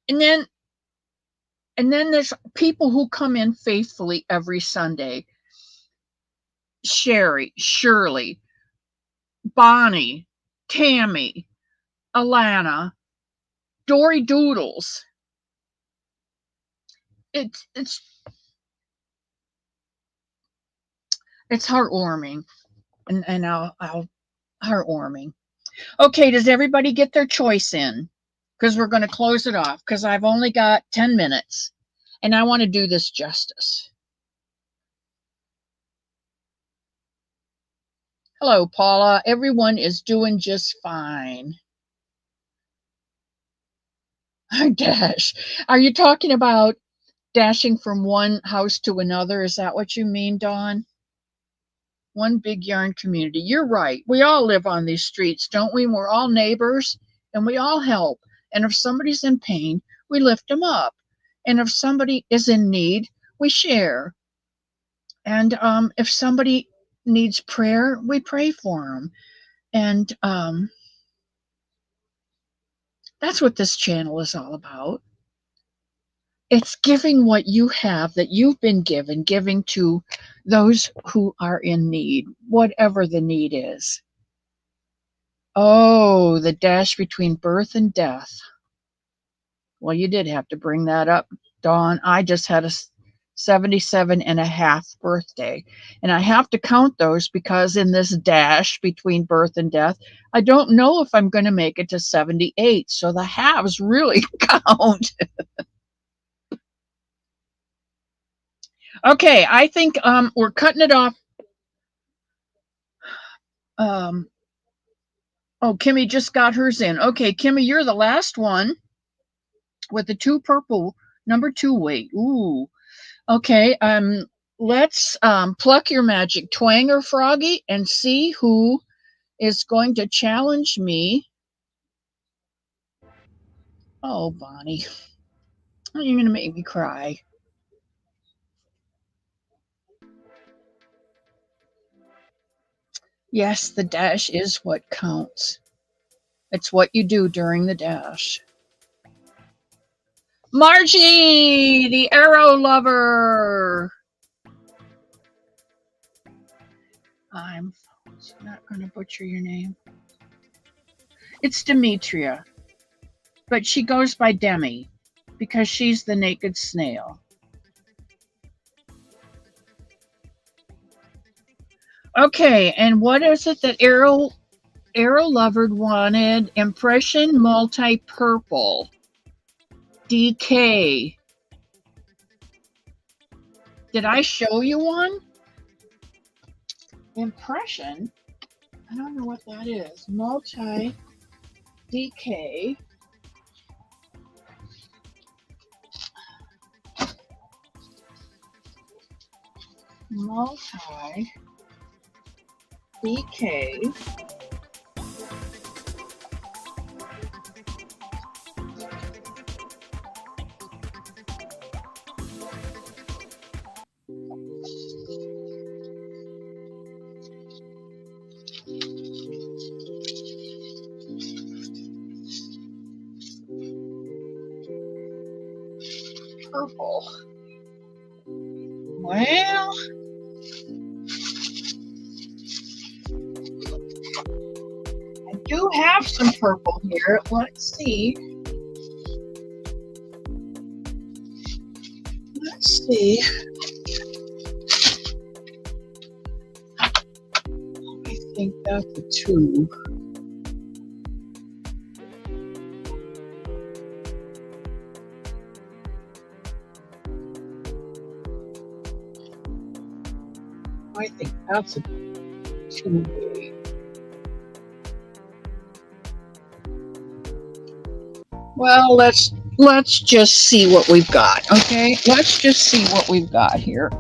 And then there's people who come in faithfully every Sunday. Sherry, Shirley, Bonnie, Tammy, Alana, Dory Doodles. It's heartwarming, and I'll heartwarming. Okay, does everybody get their choice in? Because we're going to close it off because I've only got 10 minutes and I want to do this justice. Hello, Paula. Everyone is doing just fine. Dash. Are you talking about dashing from one house to another? Is that what you mean, Dawn? One big yarn community. You're right. We all live on these streets, don't we? We're all neighbors and we all help. And if somebody's in pain, we lift them up. And if somebody is in need, we share. And if somebody needs prayer, we pray for them. And that's what this channel is all about. It's giving what you have that you've been given, giving to those who are in need, whatever the need is. Oh, the dash between birth and death. Well, you did have to bring that up, Dawn. I just had a 77 and a half birthday. And I have to count those because in this dash between birth and death, I don't know if I'm going to make it to 78. So the halves really count. Okay, I think we're cutting it off. Um, oh, Kimmy just got hers in. Okay, Kimmy, you're the last one with the 2 purple, number 2 weight. Ooh. Okay, let's pluck your magic twanger, Froggy, and see who is going to challenge me. Oh, Bonnie, you're going to make me cry. Yes, the dash is what counts. It's what you do during the dash. Margie, the arrow lover. I'm not going to butcher your name. It's Demetria, but she goes by Demi because she's the naked snail. Okay, and what is it that Arrow Lover wanted? Impression multi-purple. DK. Did I show you one? Impression? I don't know what that is. Multi DK. Multi DK. Purple. Well, I do have some purple here. Let's see. Let's see. I think that's a 2. I think that's a 2. Well, let's just see what we've got. Okay, let's just see what we've got here.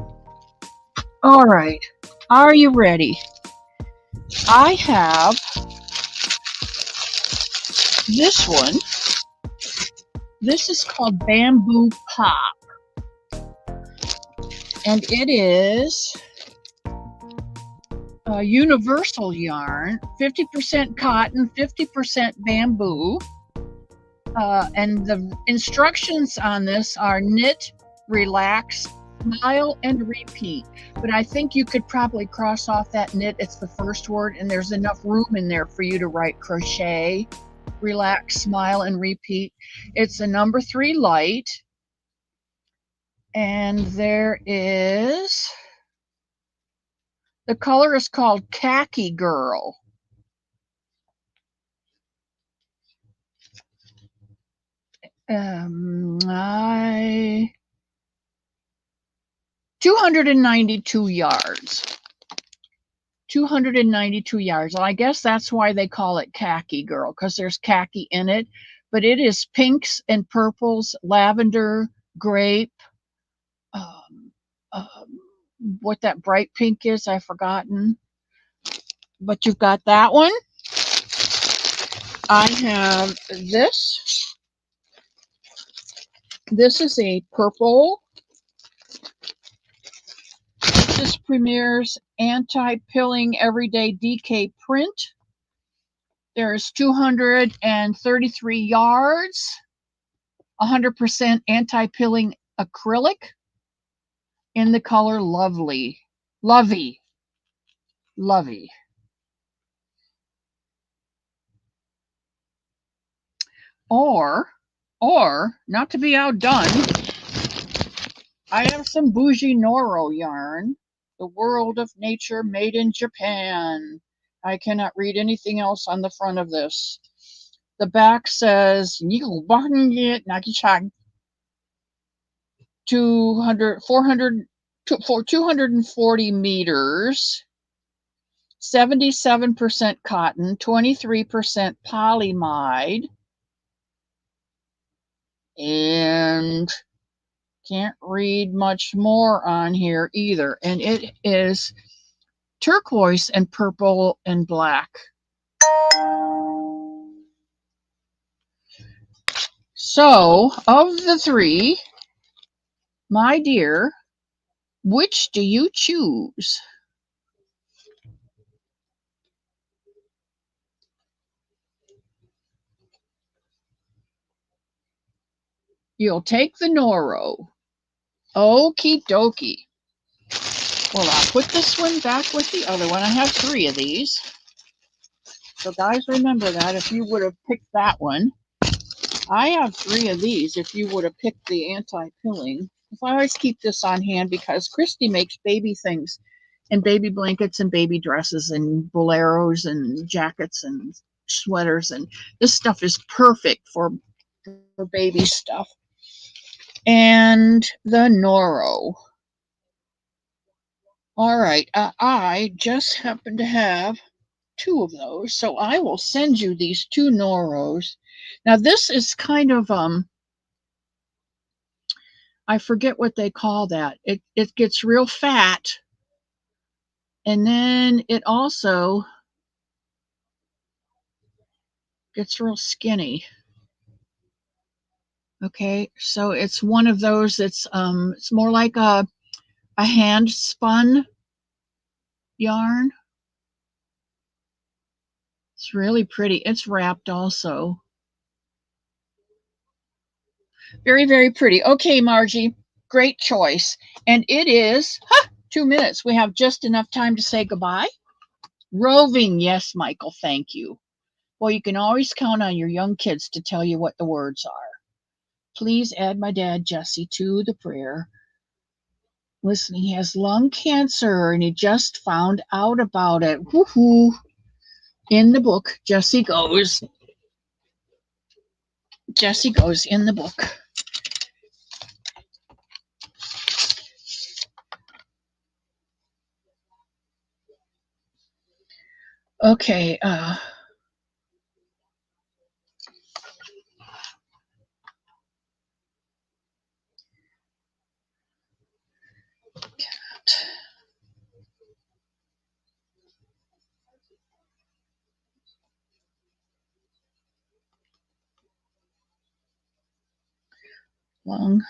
All right, are you ready? I have this one. This is called Bamboo Pop, and it is a universal yarn, 50% cotton, 50% bamboo. And the instructions on this are knit, relax, smile, and repeat. But I think you could probably cross off that knit. It's the first word, and there's enough room in there for you to write crochet, relax, smile, and repeat. It's a number 3 light. And there is, the color is called Khaki Girl. I 292 yards. 292 yards. Well, I guess that's why they call it Khaki Girl, because there's khaki in it. But it is pinks and purples, lavender, grape. What that bright pink is, I've forgotten. But you've got that one. I have this. This is a purple. This is Premier's Anti-Pilling Everyday DK print. There's 233 yards, 100% anti-pilling acrylic in the color Lovely. Lovey. Lovey. Or, not to be outdone, I have some bougie Noro yarn. The World of Nature Made in Japan. I cannot read anything else on the front of this. The back says 240 meters, 77% cotton, 23% polyamide, and can't read much more on here either. And it is turquoise and purple and black. So, of the three, my dear, which do you choose? You'll take the Noro. Okie dokie. Well, I'll put this one back with the other one. I have 3 of these. So guys, remember that if you would have picked that one. I have 3 of these if you would have picked the anti-pilling. I always keep this on hand because Christy makes baby things and baby blankets and baby dresses and boleros and jackets and sweaters. And this stuff is perfect for baby stuff. And the Noro. All right, I just happen to have 2 of those, so I will send you these 2 Noros. Now this is kind of I forget what they call that. It gets real fat, and then it also gets real skinny. Okay, so it's one of those that's it's more like a hand spun yarn. It's really pretty. It's wrapped also. Very, very pretty. Okay, Margie, great choice. And it is 2 minutes. We have just enough time to say goodbye. Roving, yes, Michael, thank you. Well, you can always count on your young kids to tell you what the words are. Please add my dad, Jesse, to the prayer. Listen, he has lung cancer and he just found out about it. Woohoo! In the book, Jesse goes. Jesse goes in the book. Okay, lung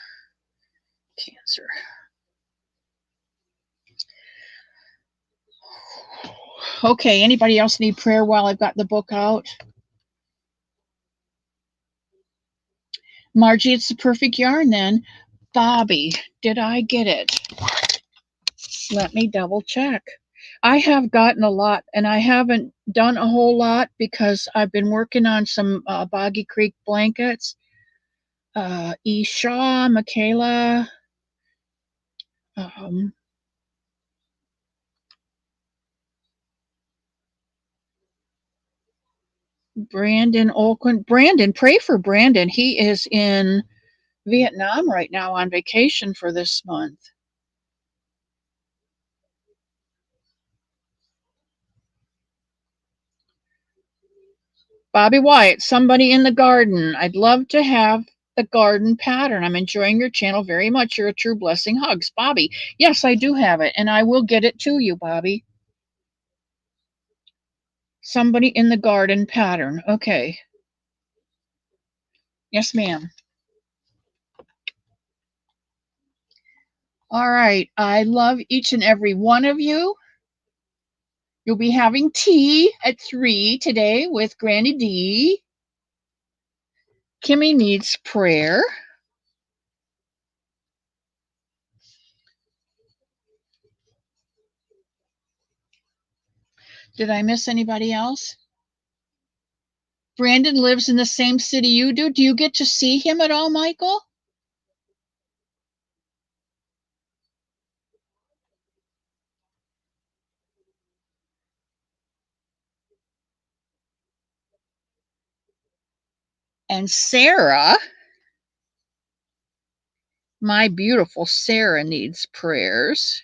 cancer. Okay, anybody else need prayer while I've got the book out? Margie, it's the perfect yarn then. Bobby, did I get it? Let me double check. I have gotten a lot, and I haven't done a whole lot because I've been working on some Boggy Creek blankets. E. Shaw, Michaela, Brandon Olquin. Brandon, pray for Brandon. He is in Vietnam right now on vacation for this month. Bobby White, somebody in the garden. I'd love to have the garden pattern. I'm enjoying your channel very much. You're a true blessing. Hugs, Bobby. Yes, I do have it, and I will get it to you, Bobby. Somebody in the garden pattern. Okay. Yes, ma'am. All right. I love each and every one of you. You'll be having tea at 3 today with Granny D. Kimmy needs prayer. Did I miss anybody else? Brandon lives in the same city you do. Do you get to see him at all, Michael? And Sarah, my beautiful Sarah, needs prayers.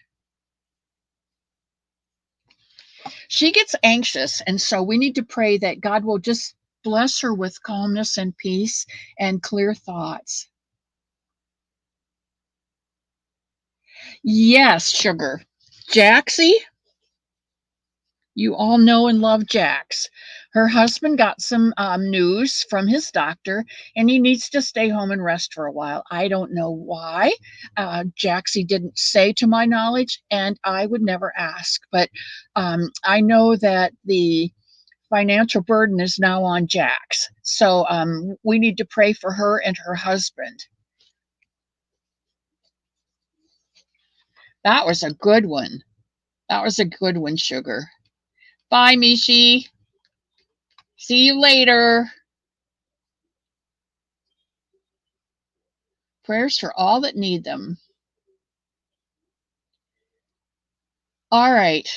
She gets anxious, and so we need to pray that God will just bless her with calmness and peace and clear thoughts. Yes, sugar. Jaxie, you all know and love Jax. Her husband got some news from his doctor, and he needs to stay home and rest for a while. I don't know why. Jaxie didn't say to my knowledge, and I would never ask. But I know that the financial burden is now on Jax. So we need to pray for her and her husband. That was a good one. That was a good one, sugar. Bye, Mishi. See you later. Prayers for all that need them. All right.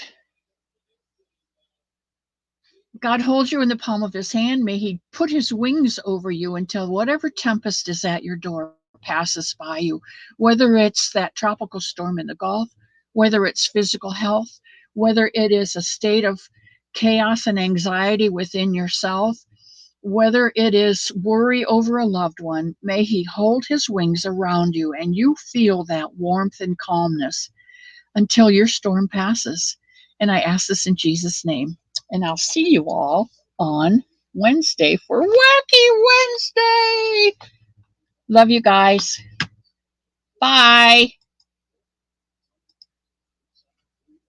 God holds you in the palm of his hand. May he put his wings over you until whatever tempest is at your door passes by you, whether it's that tropical storm in the Gulf, whether it's physical health, whether it is a state of chaos and anxiety within yourself, whether it is worry over a loved one. May he hold his wings around you and you feel that warmth and calmness until your storm passes. And I ask this in Jesus' name. And I'll see you all on Wednesday for Wacky Wednesday. Love you guys. Bye.